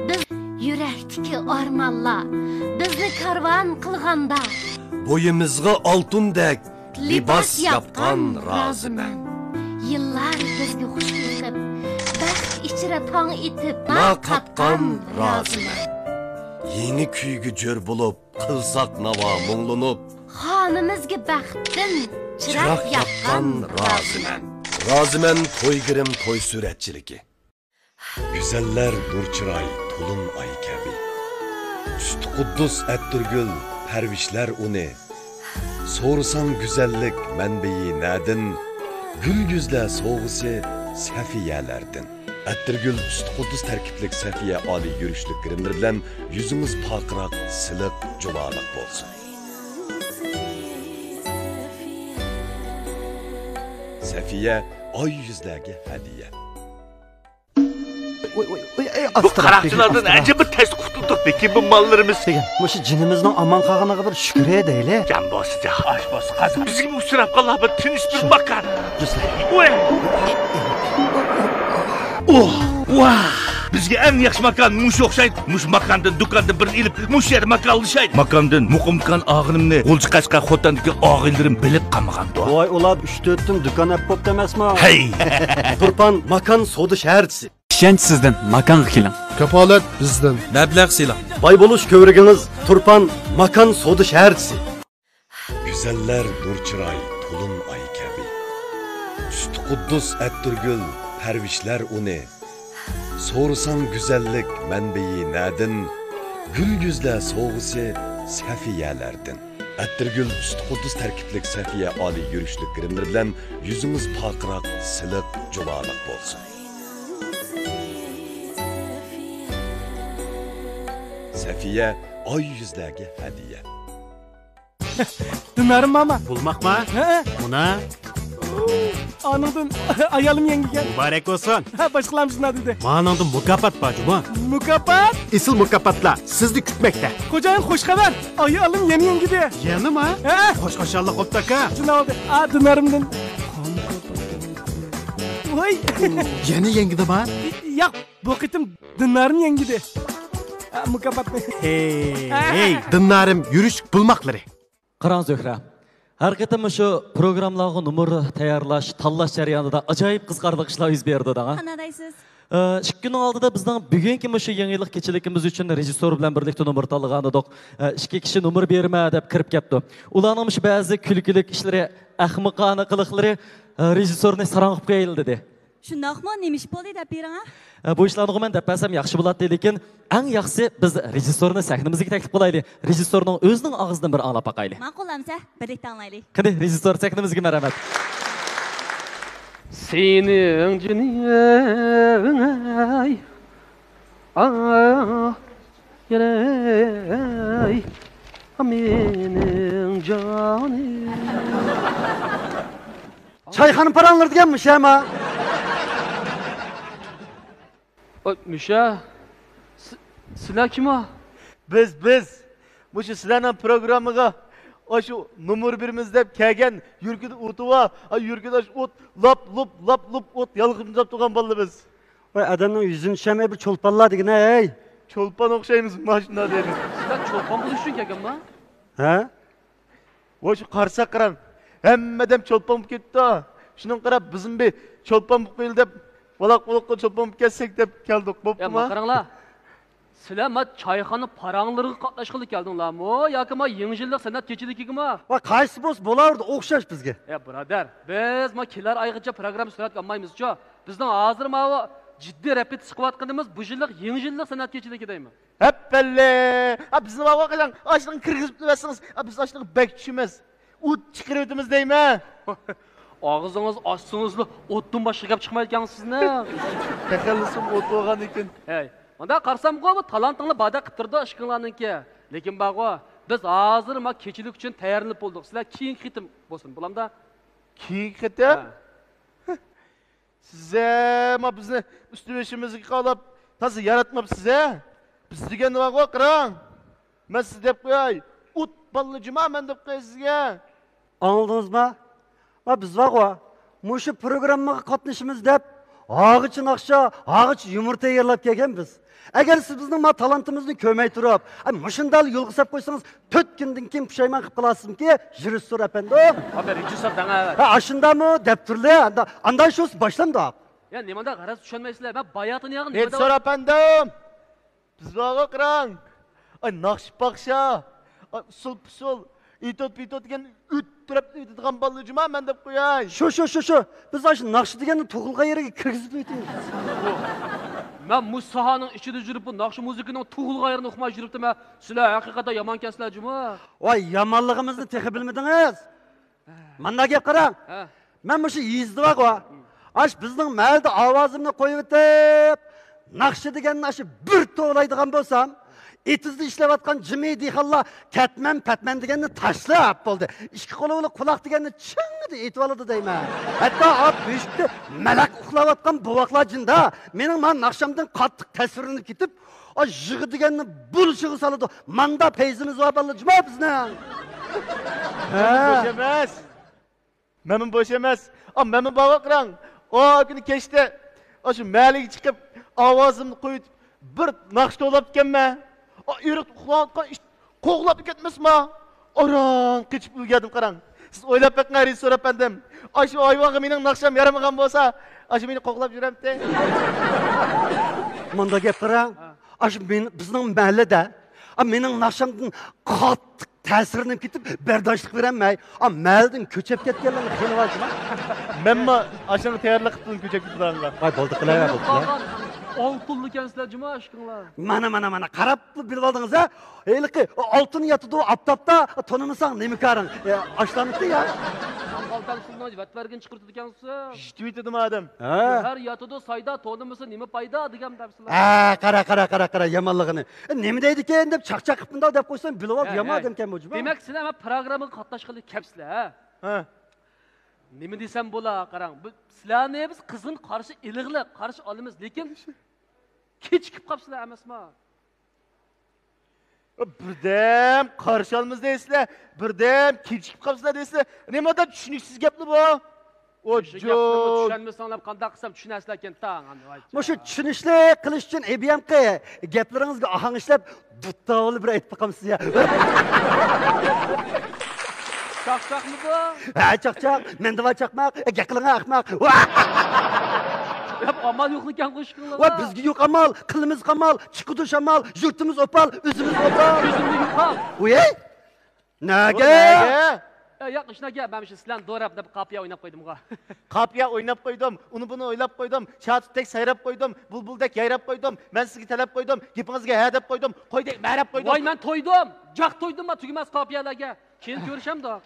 biz yürekteki armanlar, bizni karvan kılganda. Boyumuzga altundek libas yapkan yapkan razıman. Yıllar bizga xush qilib, baxt ichra tong etib, Na katkan razıman. Yeni küygü jör bulup, kılsak nava muңlunup, xonimizga baxtdan chiroq yapkan yoqqan razıman. Razıman toy girim toy suretçiliki. Güzeller nur çıray, tulun ay kabi. Üstü kuddus ettürgül, pervişler uni. Sorusan güzellik menbeyi nedin, gül yüzle soğusu sefiyelerden. Ettürgül üstü kuddus terkiplik sefiye ali yürüşlük girimler bilen yüzümüz pakırak, silik, culalık bolsun. Sefiye ay yüzlerge hediye. Bu qaroqchilardan ancha bir tez qutuldik lekin bu mollarimiz Mush jinimizning omon qolganiga bir shukr edayli. Jan boshiga osh bos qazib bizga uchrab qolgan bir tinch bir makan. Vah! Bizga eng yaxshi makan mush o'xshaydi. Mush makandan do'kondan bir ilib, mush yer makanlashaydi. Makandan muqimkan og'inimni qo'lchi qashqa xotandagi og'inlarim bilib qolmagandi. Voy ular 3-4 tun do'kon ap bo'pti emasmi? Hey! Turpan makan soda shaharchisi. İşenç sizden, makan kiling. Kapolat bizdan. Mablag' silang. Boy bo'lish ko'vriginiz Turpan makan soda shaharchisi. Güzeller nur çıray, tulun ay kabi. Üstü kuddus ettürgül, pervişler uni. Sorusan güzellik menbeyi nedin, gül yüzle soğusu sefiyelerden. Ettürgül üstü kuddus terkiplik sefiye ali yürüşlük girimler bilen yüzümüz pakırak, silik, culalık bolsun. Sefiye ay yüzlerge hediye. Dinlerim mama. Bulmak mı? He? Buna? Anladım. Ayalım yenge gel. Mübarek olsun. Başkalarımızın adı de. Manandım mukafat bacı bu. Mukafat? İsil mukaffatla sizni kutmakta. Kocayın hoş haber. Ayalım yeni yenge de. Yeni mi? He? Hoş hoşallık optak ha. Şunu aldı. Dinlerimden. Vay. Yeni yenge de var. Ya bu kıtım dinlerim yenge de. Mukafat. Hey, dinlerim yürüyüş bulmakları. Qiran Zöhra. Har qatam shu programlarga numur tayyorlash, tanlash jarayonida ajoyib qiziqarli ishlar yuz berdi da. Qana deysiz? 2 kun oldida bizning bugungi shu yangilik kechiligimiz uchun rejissor bilan birlikda numur tanlagan edik. 2 kishi numur berma deb kirib ketdi. Ularning ba'zi kulkilik ishlari, ahmoqona qiliqlari rejissorni sarang'ib qo'yildi dedi. Shundoqmi, nemish bo'ldi deb bering ha? Bu ishlarni men deb bilsam yaxshi bo'ladi, lekin eng yaxshisi biz rejissorni sahnamizga taklif qilaylik. Rejissorning o'zining og'zidan bir anglab boqaylik. Ma'qullamsa, birlikda anglaylik. Qani rejissor sahnamizga marhamat. Senin cüney ah yerey mening jonim. Çayxana paranlar deganmish ama. Müşa, sizlar kim o? Biz, bu sizlarning programmaga şu numar birimiz deb kelgan yurgida o'tuva, yurgida o't lap lup o't yalqinjab turgan bolamiz. Voy adamning yuzini shamay bir cho'lponlar degan ey. Cho'lpon o'xshaymiz mashina deymiz. Sizlar cho'lpon bo'lishun kelganmi? Ha? Voy shu qarsa qaram. Hammadan cho'lpon bo'lib ketdi. Shuning qarab bizim bir cho'lpon bo'lib qo'yil deb Valak çopam kessek de geldik boptu ma? Ya qaranglar. Sizlar ma çayxona paranglarga qatnashqili keldinglarmi yoki ma yangi yillik san'at kechiligimi? Va qaysi bo'lsa bo'lardi, o'xshash bizga. Ya birodar, biz ma kelar oygacha program surat olmaymiz-ku. Bizning hozir ma jiddiy repetitsiya qilayotganimiz bu yillik yangi yillik san'at kechiligi deymi? Hep belli. Bizni va qilgan ochliq kirgizib turasiz. Biz ochliq bek tushimiz. O't chiqirib deymi? Ağzınız açsınızlı otdan başqa gap chiqmaydi ekan sizni. Taxallusim o't bo'lgan ekan. Hey, onda qarsam bu talantingni bada qilib turdi ishqinglarniki. Lekin bag'o, biz hozir ma kechilik uchun tayyorlanib bo'ldik. Sizlar keyin qitim bo'lsin. Bulamda keyin qitim. Siz ma bizni ustuvishimizga qolib, toza yaratmabsiz a? Biz degan bag'o qarang. Men siz deb qo'yay. O't ballıcıma men deb qo'yay sizga. Anladingizmi? Va biz vaqo, mushu programmaga qatnashimiz deb ağıçı nakşa, ağıç yumurta yerlap kelgen biz. Eğer siz bizning ma talantimizni ko'may turib, mushundal yo'lga sap qo'ysangiz, 4 kundan keyin pushaymon qilib qolasizki, juristlar efendim. Haber rejissor dana. Ha, ashundami deb turli, andan shu boshlamdi. Ya nimada qaras tushunmaysizlar. Ben bayatını yağın. Rejissor efendim. Biz bağa qırang. Ay naqsh baqsha. Ay usul pusul. İtot degan o'ttirib o'tadigan ballıcıma men deb qo'yay. Shu. Biz ash naqsh deganni tug'ilgan yeriga kirgizib o'taymiz. Ben Musa'nın içinde jürüp bu nakşı müziğinin tuğul gayrını okumay jürüptüm. Sizler hakikaten yaman kesler cuma. Vay yamanlığımızı tehi bilmediniz. Manda gep qarang. Men bu yezdi bak. Aş bizning malda ovozimni qo'yib o'tib, naqshi deganni ash bir to'g'laydigan bo'lsam, etizda ishlayotgan jimi dehonlar katman deganni tashlab bo'ldi. Ikki qo'li bilan quloq deganni chingdi etib oladi deyman. Hatto beshikda malak uxlayotgan buvoqlar jinda mening men naqshamdan qattiq ta'sirlanib ketib, o yig'i deganni bulshig'i soladi. Manda peyzimiz va balla juma bizning. Boş emas. Memnun boş emas. Memnun bağa qırang. O günü keçti. Şu maliga chiqib ovozimni qo'yib bir naqsh to'lab ekanman. Yurib uxlayotgan qo'g'lab ketmasmi? Oran qechib ulgadim qarang. Siz o'ylab beqing rejissor efendim. Shu oyvonga mening naqsham yaramagan bo'lsa, shu meni qo'g'lab yuramdi. Munda gap qarang. Bizning mahallada mening naqshamdan qattiq ta'sirlanib ketib, bardoshlik berolmay, mahaldan ko'chib ketganlarni qilyapman. Menmi ashuni tayyorlik qilib ko'chib ketganlar. Voy bo'ldi qilaver. Oltunlu kensizler cuma aşkınlar. Mana qarab bilib oldingiz ha? Eyliqi oltin yotidi aptapda tonimisan nima qarang. Ashlanibdi ya. Qaltan sulnoy vatvergin chiqirdi ekansiz. Eshitdim adam. Her yatidi sayda tonimisi nima payda degan debsizlar. Qara yamanligini. Nima deydi ekan deb chaqchaq qilib bunday deb qo'ysam bilib olib yomon ekan bu juma. Demak sizlar men programmaga qatnashqili kepsizlar, ha? Nima desam bo'la qarang. Sizlarni biz qizg'in qarshi ilig'liq qarshi olamiz, lekin kechikib qolibsizlar emasmi? Birdam qarshi olamiz deysizlar, birdam kechikib qolibsizlar deysizlar. Nimada tushuniksiz gaplar bu? Tushunmasanglar qanday qilsam tushunasizlar ekan tang. Shu tushunishli qilish uchun ebiyamqi gaplaringizga ohang ishlab dutta olib bir aytib qo'yamsiz ya. Çakçak mı bu? Ha çakçak, mende var çakmak, yakılına akmak. Hep amal yokluyken kuşkunlar. Vay bizgi yok amal, kılımız kamal, çıkıdış amal, yurtumuz opal, üzümüz opal. Yüzümde yukal. Uye? Nage? Ya yakışına gel, ben şimdi silah doğrayıp da kapıya oynap koydum. Kapıya oynap koydum, onu bunu oylap koydum, şahatıtek sayrap koydum, bulbuldek yayrap koydum, ben sizge talep koydum, gipinizge hedep koydum, koydek mehrap koydum. Vay ben toydum, jak toydum ma tügümez kapıyalarga. Keyin görüşem da.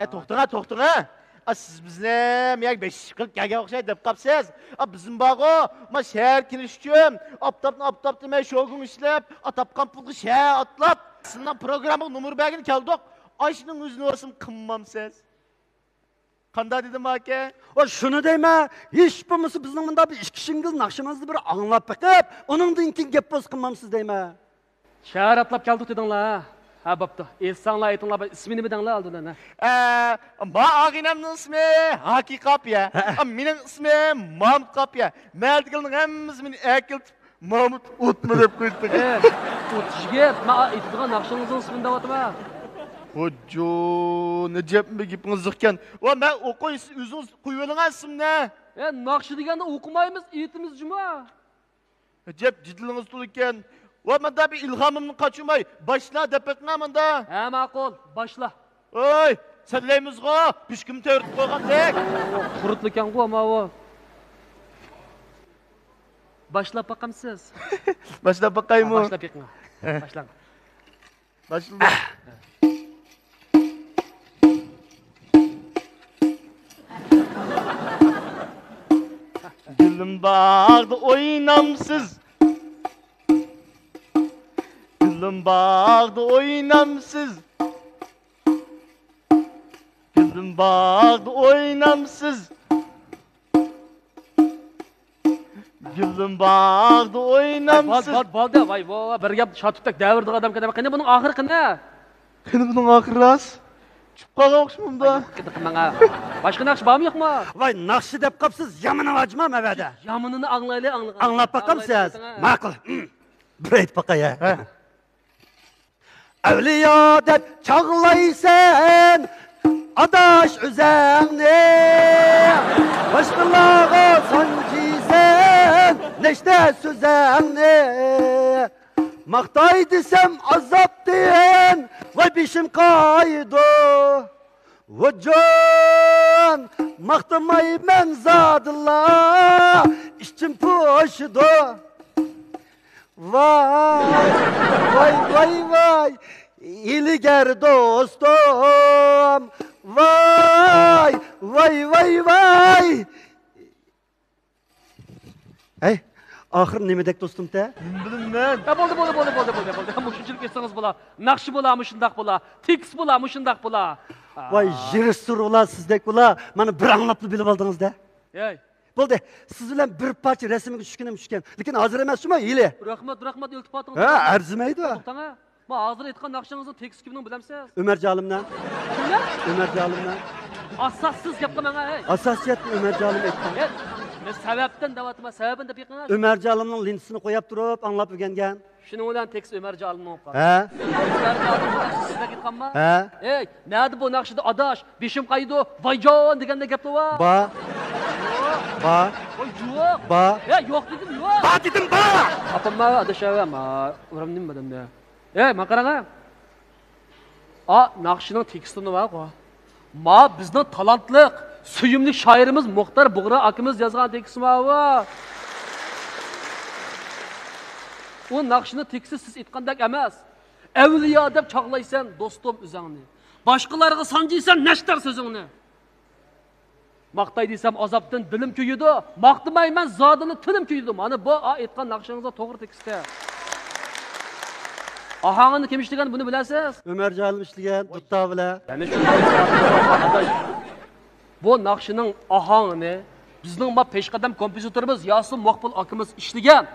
To'xtanga. Siz biznem yak 5-40 yaga o'xshaydi deb qapsiz. Bizim bağı, ma shahar kelish uchun aptap demay shogun ishlab, atapqan pulga shahar atlab, sizning programma Numurbagini keldik. Ayşının o'zini o'sim qilmamsiz. Qanday dedim aka? Shuni deyman, hech bo'lmasa bizning bunda bir ikki shingil naqshimizni bir anglab beqib, uningdan keyin gap bo'z qilmamsiz deyman. Shahar atlab keldik dedinglar. Ha bapta, insanlar aytınlar, ismini mi denler aldın ha? Ma ağinamның ismi Haki Kapya. Mening ismim Mahmut Kapya. Merdikilning hammamiz meni akiltib Mahmut O'tmi deb qo'ydik. O'tishga, men aytadigan naqshingizni ismini deyapman. Hojo, nejapmi gapingiz ekan. Va men o'qiy, o'zingiz qo'yib olgan ismni. Naqshi deganda o'qimaymiz, aytimiz juma. Nejap jiddilingiz to'l ekan. Va menda bir ilhomimni qochirmay, boshla deb aytmamda. Ha, ma'qul, boshla. Oy, sallaymiz-g'o, pishkim tayyorib qo'ygandek. Qurutli ekan-ku, ama o. Boshlab boqamsiz. Boshlab boqaymi? Boshlab beqing. Boshlang. Boshla. Gülüm bağda oynamsız. Gülüm bağda oynamsız. Gülüm bağda oynamsız. Gülüm bağda oynamsız. Balda, vay, bir gap şatutdak davrdiq adam kadar. Qani buning oxiri qani? Qani buning oxiri ras? Çıkıp kalgan okşumum da. Başka nakş var mı yok mu? Vay nakşı dep kapsız yamını vacmam evede. Yamınını anlayla. Anlap bakam siz. Makul. Bir ayt bakaya. Evliya dep çağlaysan adaş üzerine başkalarına sancıysan neşte sözerine Maktay desem azap diyen vay bişim kaydı Vacan maktamay men zadıllah işçim poşdu Vay İliger dostum Vay Hey ahır nemedek dostum te? Bilmem. Boldu. Muşunçuluk etseniz bula. Nakşı bula, muşundaq bula. Tiks bula, muşundaq bula. Vay jiristur ula sizdek bula. Bana bir anlaplı bilip aldınız da. Ey. Boldu. Siz bilen bir parça resimga tushgan. Lekin hozir emas shuma, yili. Rahmat iltifatınız. Ha, arzimaydi. To'xtang. Ma hozir aytgan naqshingizni tekst kimning bilamsiz? Ömer Calimdan. Kimdan? Ömer Calimdan. Asassiz gapga menga, hey. Asasiyatni Ömer Calim aytgan. Ne sebepten davatıma sebebini de biqinga. Ömer Calimning linsini qo'yib turib, anlab o'rgangan. Shuning bilan tekst Ömer Calimning o'qib qoldi. Ha? Ömer Calim sizga ketganmi? Ha? Ey, nadi bu naqshida adash, beshim qaydi, voyjon deganda gap to'g'ri. Ba. Voy yo'q. Ba. Yo'q dedim, yo'q. Ba dedim, ba. Apamma adashavam, uramnim badamda. Ey, men qarang. Naqshining tekstini bor. Ma bizning talantli, suyimli shoirimiz Muxtar Bug'ra akamiz yozgan tekst bor. O naqshini teksti siz aytgandek emas. Avliyo deb chaqlaysan do'stim o'zingni. Boshqalarga sanjiysan nashtar so'zingni. Maqtay desam azobdan dilim kuyidi, maqtamayman zodini tilim kuyidi. Mana bu aytgan naqshingiz to'g'ri tekstda. Ahangini kim ishlagan buni bilasiz? Ömer Calim ishlagan, dutta bilan. Ya'ni shunday bu naqshining ahangini bizning ma peshqadam kompoziterimiz Yosim Muqbil akamiz ishlagan.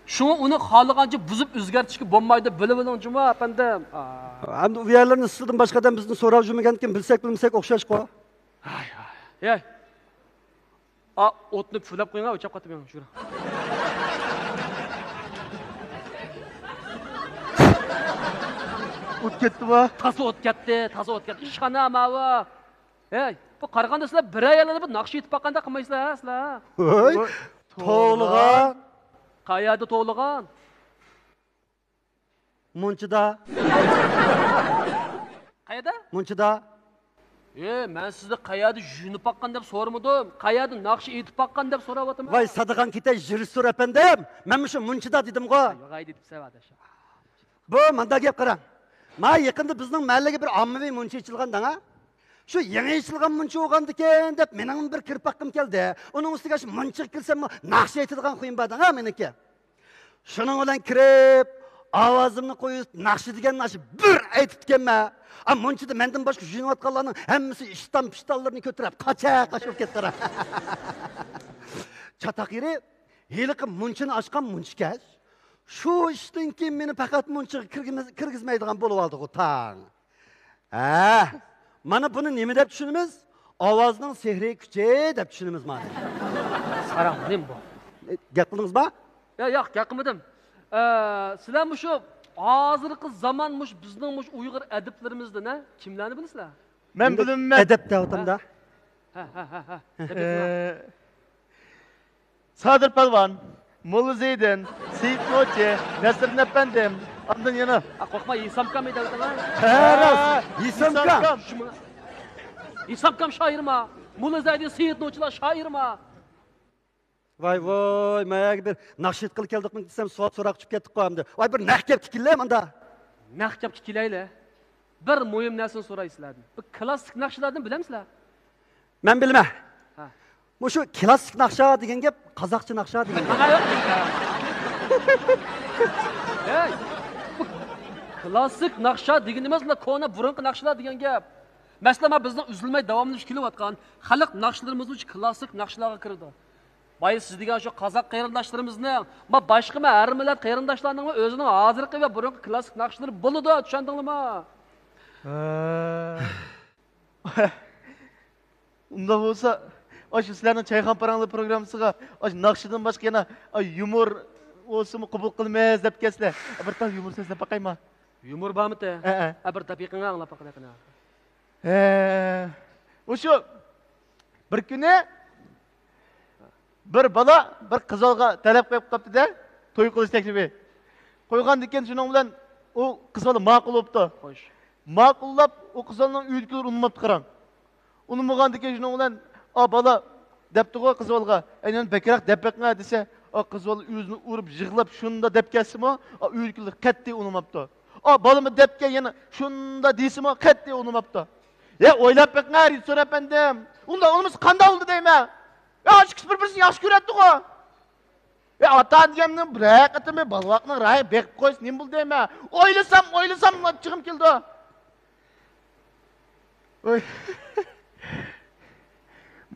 Şunu onu xalqanca buzib o'zgartirishga bo'lmaydi, bilib oling apandim. Endi u yerlarni sizdan boshqadan bizni so'rab yurmagankin, bilsak bilmasak o'xshashqo. Ey. O'tni fulab qo'ying, o'chab qotib men shura. O't ketdimi? Tazo o't ketdi. Ishxona mavi. Ey, bu qaraganda sizlar bir ayollar bir naqsh yetib baqqanda qilmaysizlar, sizlar. Voy, to'g'ligan. Qayerda to'g'ligan? Munchida. Qayerda? Munchida. Men sizni qayerda yunib baqqan deb so'ramadim. Qayerda naqsh etib baqqan deb so'rayapman. Voy, sadagan ketay jiristur apandim. Men shu munchida dedim-ku. Yo'q, debsan adasha. Bu menda gap qarang. Ma yaqinda bizning mahallaga bir ommaviy muncha ichilgan ha? Şu yangi ichilgan muncha o'g'andikan deb mening bir kirpaqim keldi. Uning ustiga shu muncha kilsam naqsh aytadigan qo'yim bor ha meniki. Shuning bilan kirib, ovozimni qo'yib, naqsh degan naqsh bir aytibganman. Munchida mendan boshqa yunayotganlarning hammasi ishton-pishtonlarni ko'tarib, qacha-qacha olib ketdilar. Chataqiri heliqi munchini ochgan munchkash. Şu ishdan keyin meni faqat munchaga kirgizmaydigan bo'lib oldi u tang. Mana buni nima deb tushunamiz? Ovozning sehriy kuchi deb tushunamiz mana. Sarang nim bu. Gap qildingizmi? Yo'q, gap qilmadim. Sizlar shu hozirgi zamonmush bizning Uyg'ur adiblarimizda ne? Kimlarni bilasizlar? Men bilmayman. Adab davtamda. Ha. Sadir Palvan, Molla Zeydin, Seyit Noche, Nasriddin Efendim, ondan yana. Qo'rqma, Isamkam edi o'taman. Ha, Isamkam. Isamkam shoirma. Molla Zeydin, Seyit Nochelar shoirma. Voy, mayaga bir naqshid qilib keldikmi desam, savol so'roq chiqib ketdik qo'yamdi. Voy, bir naq gap tikilay menda. Naq gap tikilaylar. Bir muhim narsani so'raysizlardan. Bu klassik naqshlardan bilamsizlar? Men bilmayman. Bu shu klassik naqsha degan gap qozoqcha naqsha degan. Hey. Klassik naqsha degan emas, kona burunqi naqshlar degan gap. Masalan, bizning uzilmay davomli kelayotgan xalq naqshlarimiz uch klassik naqshlarga kirdi. Bay siz degan shu qozoq qarindoshlarimizning, boshqa har millat qarindoshlarining o'zining hozirgi va burunqi klassik naqshlari bo'ladi, tushundingizmi? Unda bo'lsa, shu sizlarning Chayxon parangli programmasiga naqshidan boshqa yana yumor olsun qabul qilmaymiz deb kelsizlar. Bir tam yumor so'zlab baqayma. Yumor bormi-te? Bir daqiqani anglab baqayqana. O'sha bir kuni bir bola bir qizolga talab qo'yib qopti-da, to'y qilish taklifi. Qo'ygan ekan, shuning bilan o qizol ma'qul bo'libdi. Xo'sh. Ma'qullab o qizolning uydagilar unmabdi qarang. Unmagan ekan, shuning bilan bola debdi-ku qizolga, aynan bekroq debaqma desa, qizol o'zini urib yig'lab shunda deb kelsimi, uydagilar qat'iy unmabdi. Balımı depke yana şunda deysimi qat'iy unmabdi. O'ylab baqar, Yusuf efendim. Unda onimiz qanday oldu deyman. Aşk bir-birini yaxshi ko'ratdi-ku. Ata deganni biraqatimi balvaqni ray beqib qo'yis, nim bo'ldi deyman. O'ylasam chiqim keldi. Oy.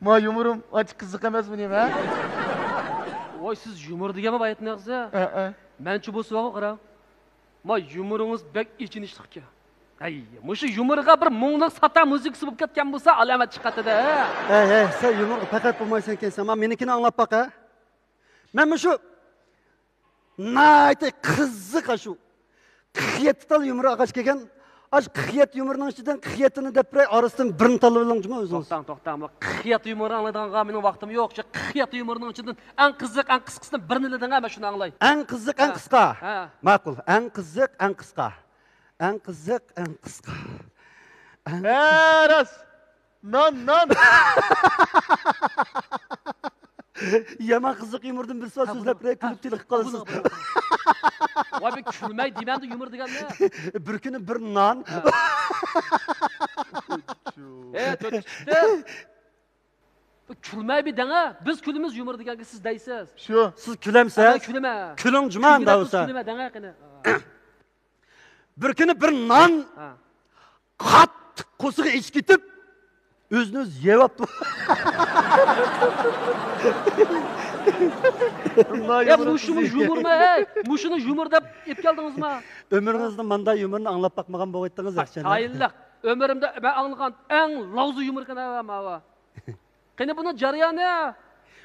Ma yumurum açık qiziq emasmi nima? Voy, siz yumor deganmi aytnaqsiz? Menchi bo'lsa qarang. Ma yumuringiz bek ichinishliqka. Ay, mushu yumorga bir mo'nglik sata muzikasi bo'lib ketgan bo'lsa, alamat chiqadi-da. Sen yumorga faqat bo'lmaysan ekansan. Men menikini anglab baqa. Men mushu nayta qiziq shu. Qiyattal yumor ag'ash kelgan. Qiyat yumorning ichidan qiyatini deb biray orasidan birini tanlab oldingmi o'zingiz? To'xtang. Qiyat yumorni anglaydiganga mening vaqtim yo'q. Qiyat yumorning ichidan eng qiziq, eng qisqasini birini iladigan men shuni anglay. Eng qiziq, eng qisqa. Ma'qul. Eng qiziq, eng qisqa. Eng qiziq, eng qisqa. Ras. Non. Yaman qiziq yumordan bir so'z so'zlab biray kulib tilib qolasiz. Voy, ben kulmay demanda yumor deganni. Bir kuni bir non. Kulmay bir dana. Biz kulimiz yumor deganga siz deysiz. Shu. Siz kulamsiz? Ben kulma. Kuling juman davsa. Kulma dana qani. Bir kuni bir non qattiq qo'sig'i ichib ketib, o'zini yeyapti. Mushuni yumormi? Mushuni yumor deb ep keldingizmi? Ömrünüzde manda yumorni anglab baqmagan bo'g'aydingiz yaxshi. Ayilliq. Ömrümde ben anglagan eng lavzu yumor kana mava. Qani buni jarayoni?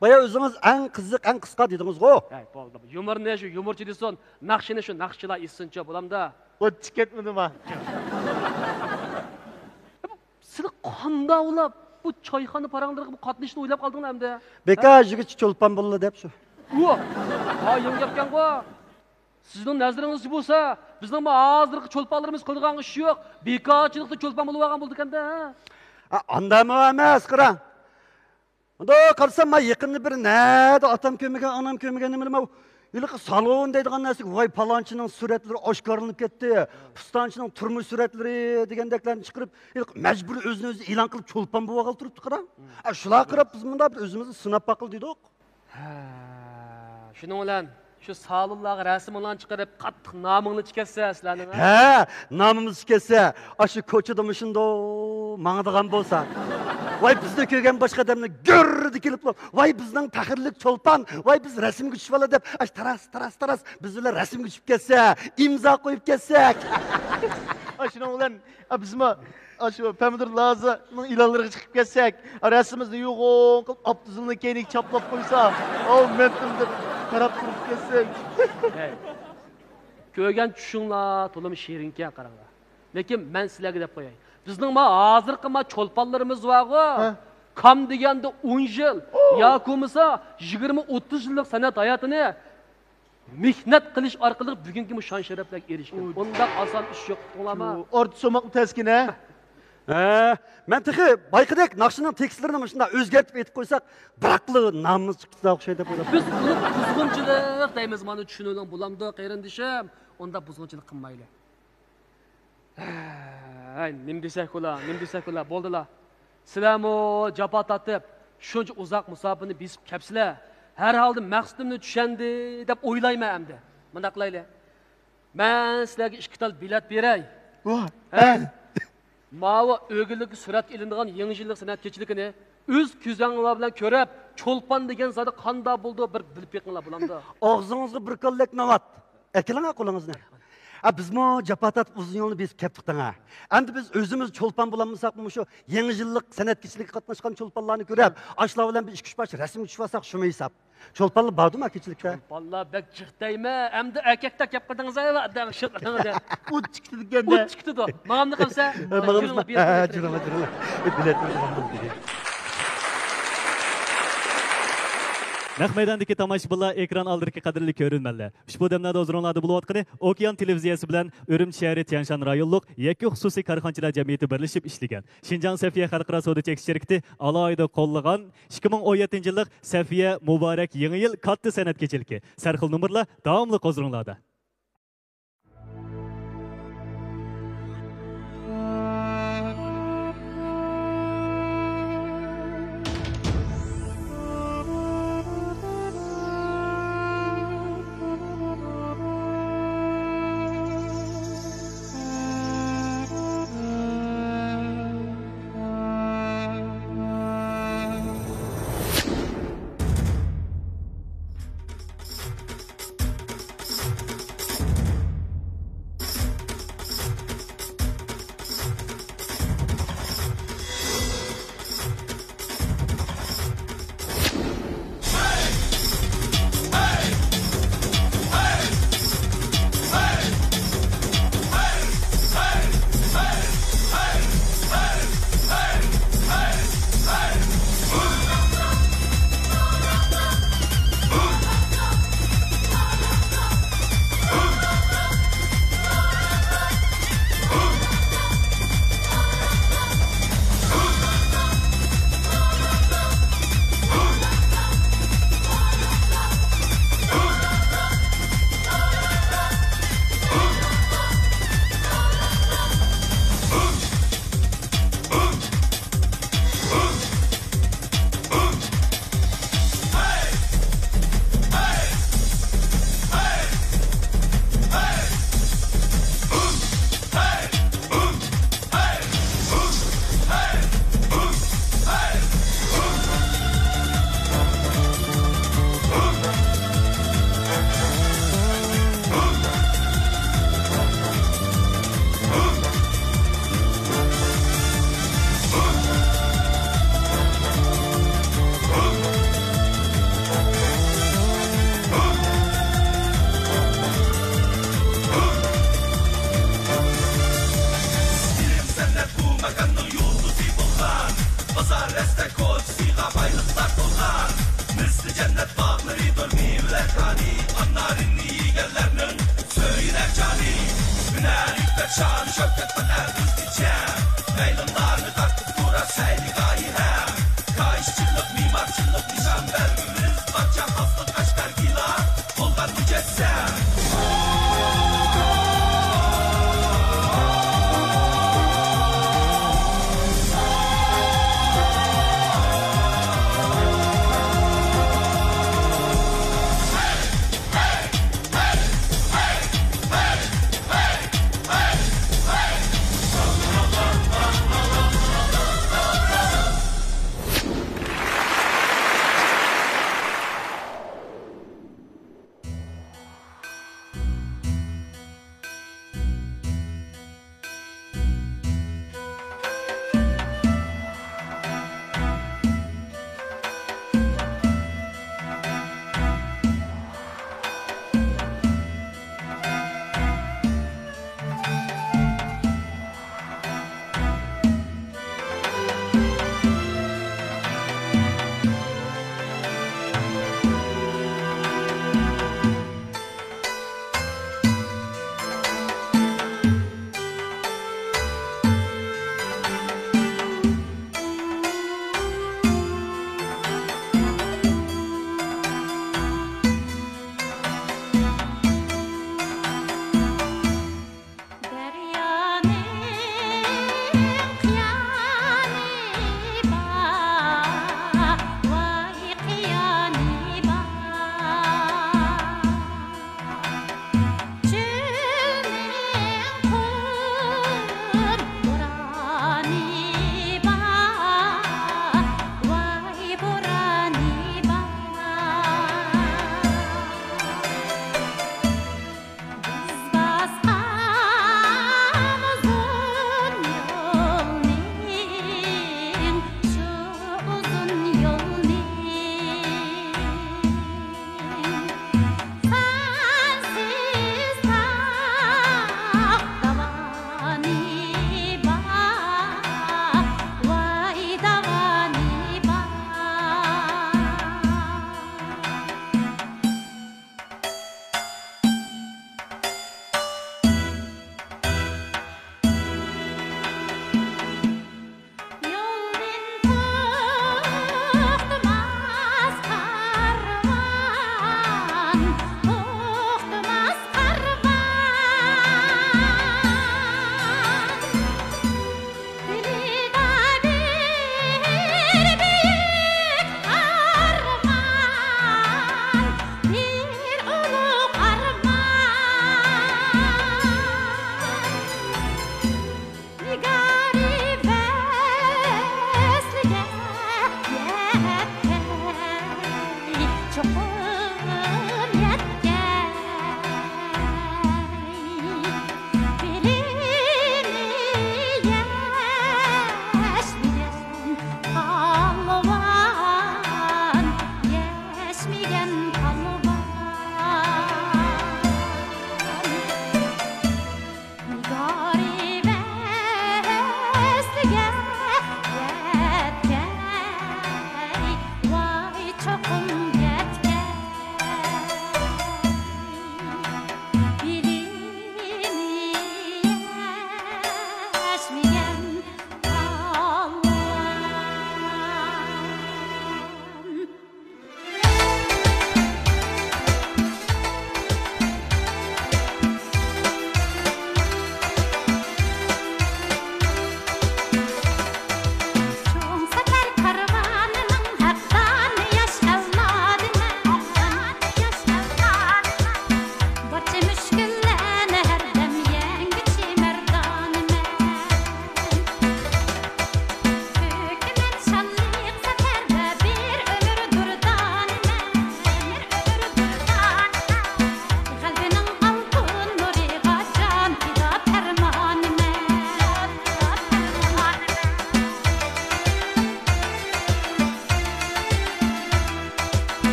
Baya o'zingiz eng qiziq, eng qisqa dedingiz-ku. Bo'ldi. Yumor ne shu? Yumorchi desin, naqshini shu naqshchilar issincha bo'lamda. O'tib ketmadimi? Siz qanday ulab bu choyxona paranglariga bu qatnashni o'ylab qoldinglar hamda? Beka yigit cho'lpan bo'ldi deb shu. Yeng gapgan-ku. Sizning nazaringiz bo'lsa, bizning hozirgi cho'lpanlarimiz qo'ygan ish yo'q. Bekorchilikda cho'lpan bo'lib olgan bo'ldi-kanda. Andami emas, qarang. Unda qarsam, men yaqinni bir nada otam ko'magan, onam ko'magan nima bilmayman. Yiliq salon deydigan narsaga voy palonchining suratlari oshkorlanib ketdi. Pistonchining turmush suratlari degandeklarni chiqarib, majbur o'zini e'lon qilib cho'lpan bo'lib qolib turibdi, qarang. Shular qarab biz bunda bir o'zimizni sinab baqil dedik. Shuning bilan shu salonlarga rasmlarni chiqarib, qattiq nomingni chiqarsa sizlarning. Nomimiz chiqarsa, shu ko'chada mushundo mangdigan bo'lsa. Vay bizni ko'rgan boshqa odamlar gördi kelib, vay bizning tahirlik cho'lpan, vay biz rasmga tushib oladi deb, taras biz bilan rasmga tushib ketsa, imzo qo'yib ketsak. Shuning bilan bizmi shu pomidor lazining e'lonlariga chiqib ketsak, rasmimizni yo'g'on qilib, Abduzilni keyinlik chaplab qo'ysa, men deb qarab turib ketsak. Ko'rgan tushinglar to'lim shiringa qaranglar. Lekin men sizlarga deb qo'yay. Bizning hozirgi cho'lpanlarimiz var-ku. Kam deganda 10 yil yoki bo'lmasa 20-30 yillik san'at hayotini mehnat qilish orqali bugungi bu shon sharaflarga erishgan. Bunday oson ish yo'q, to'g'rimi? Orti so'moqni taskina. Men texi bayqidek naqshining tekstlarini shunda o'zgartib aytib qo'ysak, biraqli nomimiz chiqsa o'xshaydi deb o'ylayman. Biz buni buzg'unchilik deymiz, mana tushunuvdan bo'lamdi, qarindishim. Unda buzg'unchilik qilmayli. Nim desak ular, bo'ldilar. Sizlarmi jafo tatib, shuncha uzoq musofirni besib kelibsizlar. Har holda maqsadimni tushandi deb o'ylayman endi. Bunda qilaylik. Men sizlarga 2 tal bilet beray. Mava o'g'illik surat ilindigan yangi yillik san'at kechiligini o'z ko'zinglar bilan ko'rib, cho'lpan degan zoti qanday bo'ldi bir bilib beqinglar bo'lamdi. Og'zingizga bir kollek navat. Akilang qo'lingizni. Bizmi japatat uzun yo'lni besib keldik ha. Endi biz o'zimiz cho'lpon bo'lamizsaqmi shu yangi yillik san'atchilikka qatnashgan cho'lponlarni ko'rib, ashlar bilan bir 2-3 bosh rasm tushvasak shumi hisob. Cho'lponlar bordimi kechilikka? Cho'lponlar bek chiqdaymi? Endi erkakda kelib qildingiz adam shiqdingizda. U chiqdi deganda. U chiqdi-da. Menga qilsa, Jurama. Bilet berdim. Naq maydondagi tomoshabinlar ekran oldidagi qadrli ko'rinmanlar. Ushbu damlarda huzurlarda bo'layotgani Okean televiziyasi bilan Urumchi shahri Tianshan rayonlik yakka xususiy korxonchilar jamiyati birlashib ishlagan Xinjiang Safiya xalqaro savdo chekish shirkati alohida qo'llagan 2017-yillik Safiya Muborak yangi yil katta san'at kechiligi. Sarxil nomerlar davomli huzurlarda.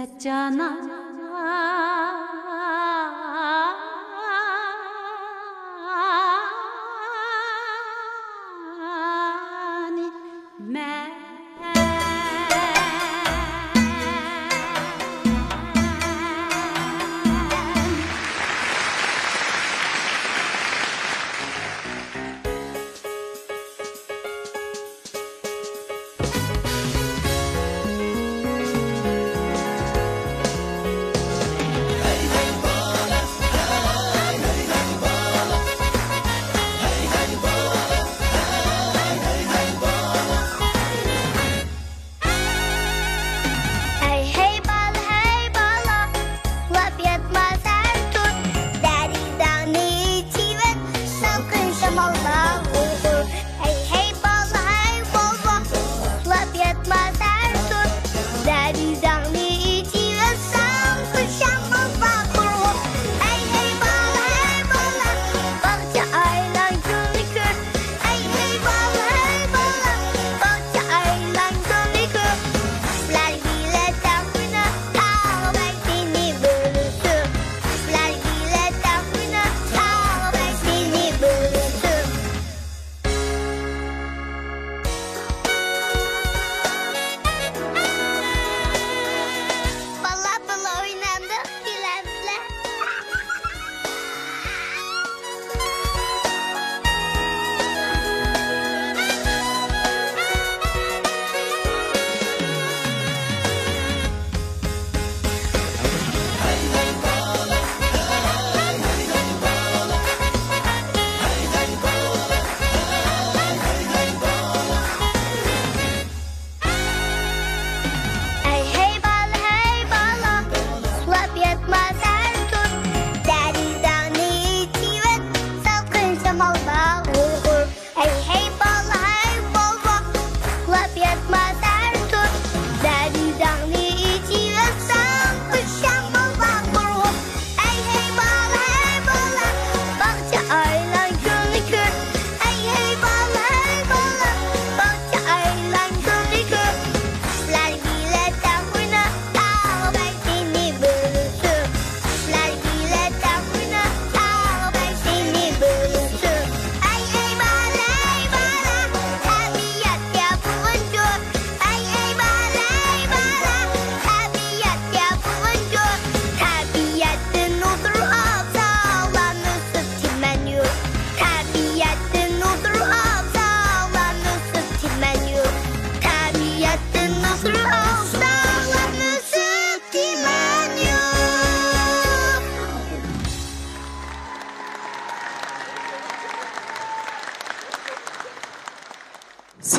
ıslatcana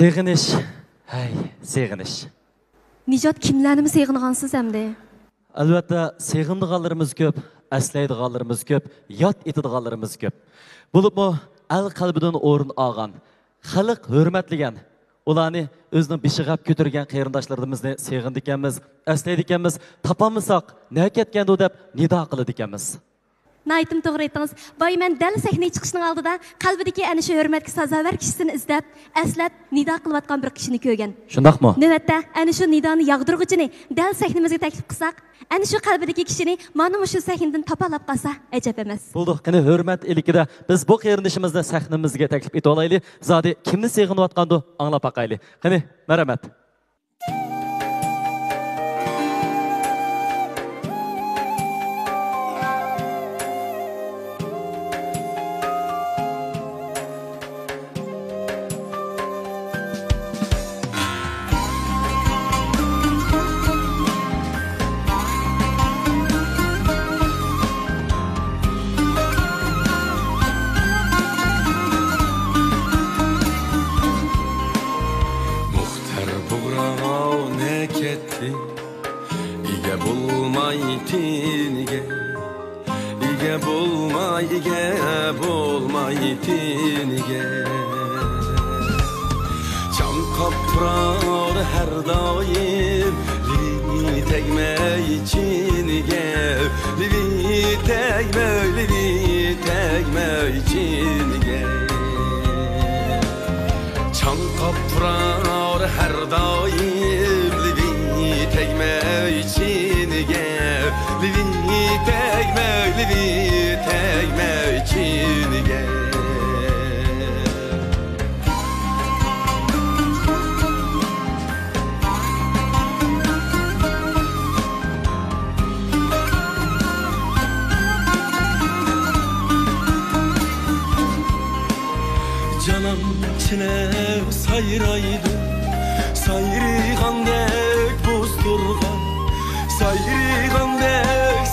Seginish. Hay, seginish. Nijot kimlarni seg'ingansiz hamda? Albatta, seg'indiganlarimiz ko'p, aslaydiganlarimiz ko'p, yod etadiganlarimiz ko'p. Bo'libmi, al qalbidan o'rin olgan, xalq hurmatlagan, ularni o'zining beshig'ab ko'targan qarindoshlarimizni seg'indikanmiz, aslaydikanmiz, topolmasak, nima ketgandi deb nido qiladikanmiz. Naytim to'g'ri aytdingiz. Boy men dal sahnaga chiqishning oldida qalbidagi ana shu hurmatga sazovor kishisini izlab, aslab nido qilayotgan bir kishini ko'rgan. Shundaqmi? Navbatda ana shu nidoni yog'dirg'uchini dal sahnamizga taklif qilsak, ana shu qalbidagi kishini mana shu sahnadan topolab qolsa ajab emas. Bo'ldi, qani hurmat elikida biz bu qarindishimizni sahnamizga taklif eta olaylik. Zodi kimni seg'inayotgandi anglab boqaylik. Qani, marhamat. Her daim livi tegme içine silvi tegme içinige. Canım içine sayraydı, sayrigandek buzturgan, sayrigandek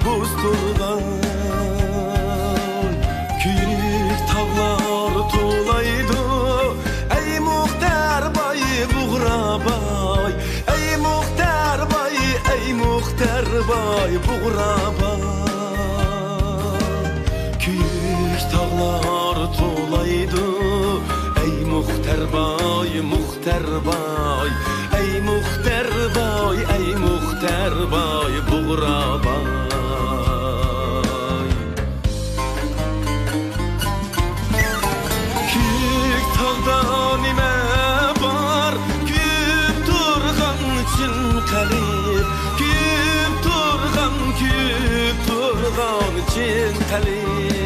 buzturgan. Küyük tağlar tuğlaydı, ey muhtar bay buğrabay, ey muhtar bay, ey muhtar bay buğrabay. Küyük tağlar tuğlaydı, ey muhtar bay, muhtar bay, ey muhtar bay, ey muhtar bay buğrabay. Küyük tağda nime var, küyüp turgan için kalip, küyüp turgan için kalip.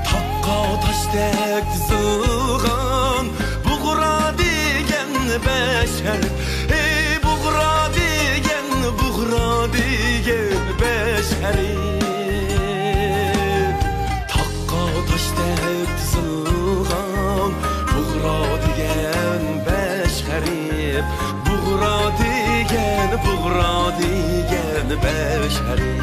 Takka taşdek dizilgan, buğra degen beşer, ey buğra degen beşeri. Takka taşdek dizilgan, buğra degen beşeri, buğra degen beşeri.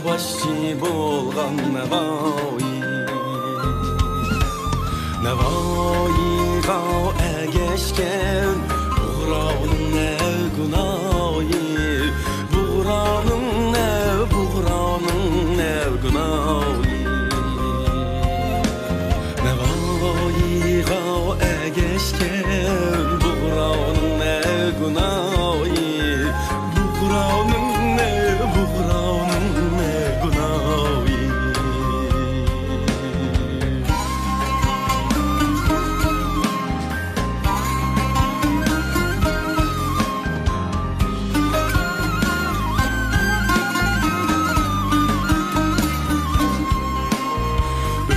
Başçı bolgan nevai, nevai gav egeşken, buğranın ne günahı, buğranın ne günahı. Nevai gav egeşken, buğranın ne günahı, buğranın ne gunavi.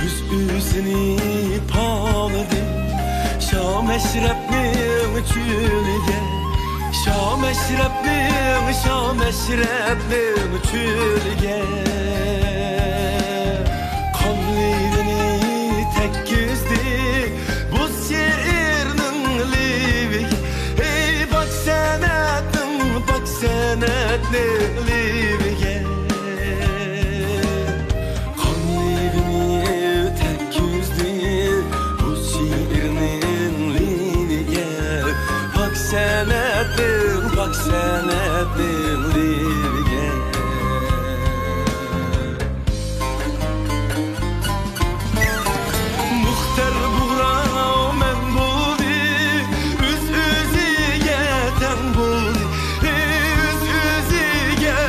Üz-üzünü paladı, Şam eşrepnin çülge, Şam eşrepnin çülge. Kanlidini tek güzdi, bu şiirinin livik. Ey bak senetnin livike. Kanlidini tek güzdi, bu şiirinin livike. Bak senettin livge. Muhtar buğra men buldi, üz-üzige ten buldi, üz-üzige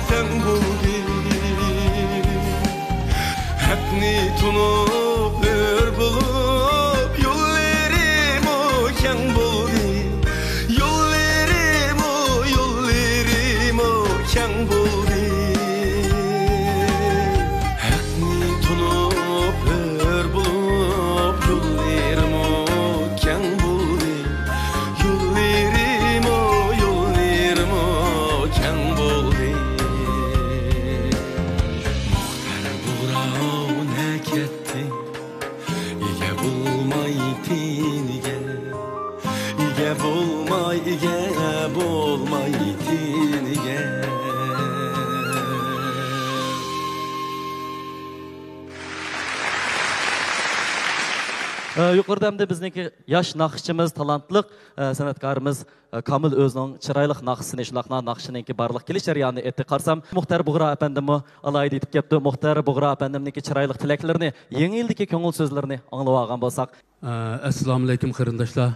ten buldi. Hepni tunup ör bulup, yollerim o ken buldi, yollerim o ken buldi. Hepni tunup ör bulup, yollerim o ken buldi, yollerim o ken buldi. Muhtar buğra ne ketti, ige bulmay tiniga, ige bulmay tiniga. Yuqorida hamda bizniki yosh naqshchimiz, talantliq san'atkorimiz Kamil o'zining chiroyli naqshini, shunaqna naqshiniki barliq kelish jarayonini aytdi. Qarsam Muxtar Bug'ra apandimmi alayda aytib ketdi. Muxtar Bug'ra apandimniki chiroyli tilaklarini, yangi yildagi ko'ngil so'zlarini anglab olgan bo'lsak. Assalomu alaykum qarindoshlar.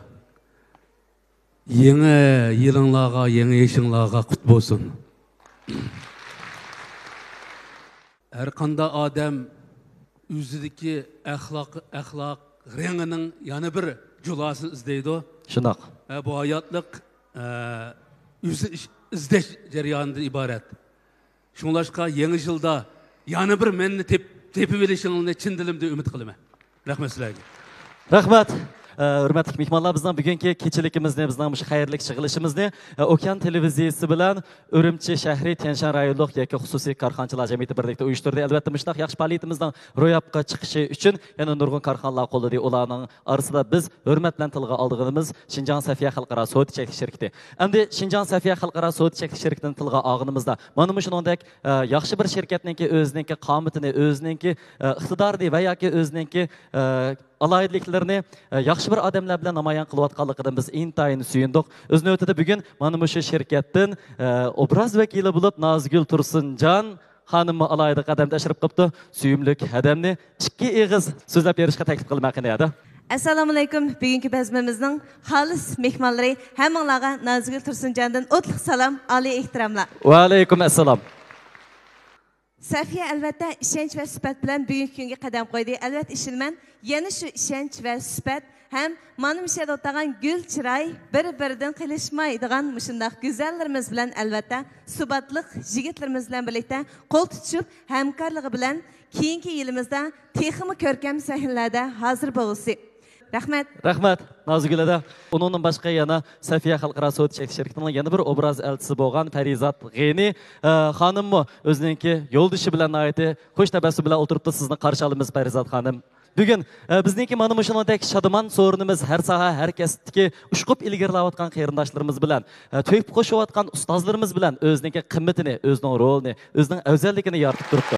Yangi yilinglarga, yangi yashinglarga qutlu bo'lsin. Har qanday odam o'zidagi axloq rengining yana bir julasini izlaydi. Shunaq. Bu hayotlik o'zi izlash jarayonidan iborat. Shunlashqa yangi yilda yana bir menni tepib olishingni chin dilimda umid qilaman. Rahmat sizlarga. Rahmat. Hurmatli mehmonlar, bizning bugungi kechiligimizni, bizning bu xayrli yig'ilishimizni Okean televiziyasi bilan Urumchi shahri Tianshan rayonlik yoki xususiy korxonachilar jamiyati birlikda uyushtirdi. Albatta, mushunday yaxshi faoliyatimizdan ro'yobga chiqishi uchun yana nurg'un korxonalar qo'lladi. Ularning orasida biz hurmat bilan tilga olganimiz Xinjiang Safiya xalqaro savdo cheklanish shirkati. Endi Xinjiang Safiya xalqaro savdo cheklanish shirkatining tilga olganimizda mana shuningdek yaxshi bir shirkatningki o'zining qomatini, o'zining iqtidorini va yoki o'zining alayidliklarni yaxshi bir odamlar bilan namoyon qilayotganligidan biz intayin suyundik. O'z navbatida bugun mana shu shirkatdan obraz vakili bo'lib Nazgul Tursunjon xonimni alayida qadam tashrif qilibdi. Suyumlik hadamni ikki eg'iz so'zlab berishga taklif qilmoqchi edi. Assalomu alaykum. Bugungi bazmimizning xolis mehmonlari hammanglarga Nazgul Tursunjondan o'tliq salom, oliy ehtiromlar. Va alaykum assalom. Safiya albatta ishonch va sifat bilan bugungi kunga qadam qo'ydi. Albatta ishilman, yana shu ishonch va sifat ham mana shunday o'tgan gul chiroy bir-biridan qilishmaydigan mushundaq go'zallarimiz bilan albatta subatliq yigitlarimiz bilan birlikda qo'l tutishib hamkorligi bilan keyingi yilimizda texmi ko'rkam sahnalarda hozir bo'lsin. Rahmat. Rahmat. Nazgulada uningdan boshqa yana Safiya xalqaro savdo cheklanish shirkatining yana bir obraz elchisi bo'lgan Farizat G'eni xonimmi o'ziningki yo'ldoshi bilan aytdi, xo'sh tabassum bilan o'tiribdi. Sizni qarshi olamiz Farizat xonim. Bugun bizniki mana shunday shadman so'rinimiz har soha har kasbdagi ushqub ilgarilayotgan qarindoshlarimiz bilan to'yib qo'shayotgan ustozlarimiz bilan o'zining qimmatini, o'zining rolini, o'zining afzalligini yoritib turibdi.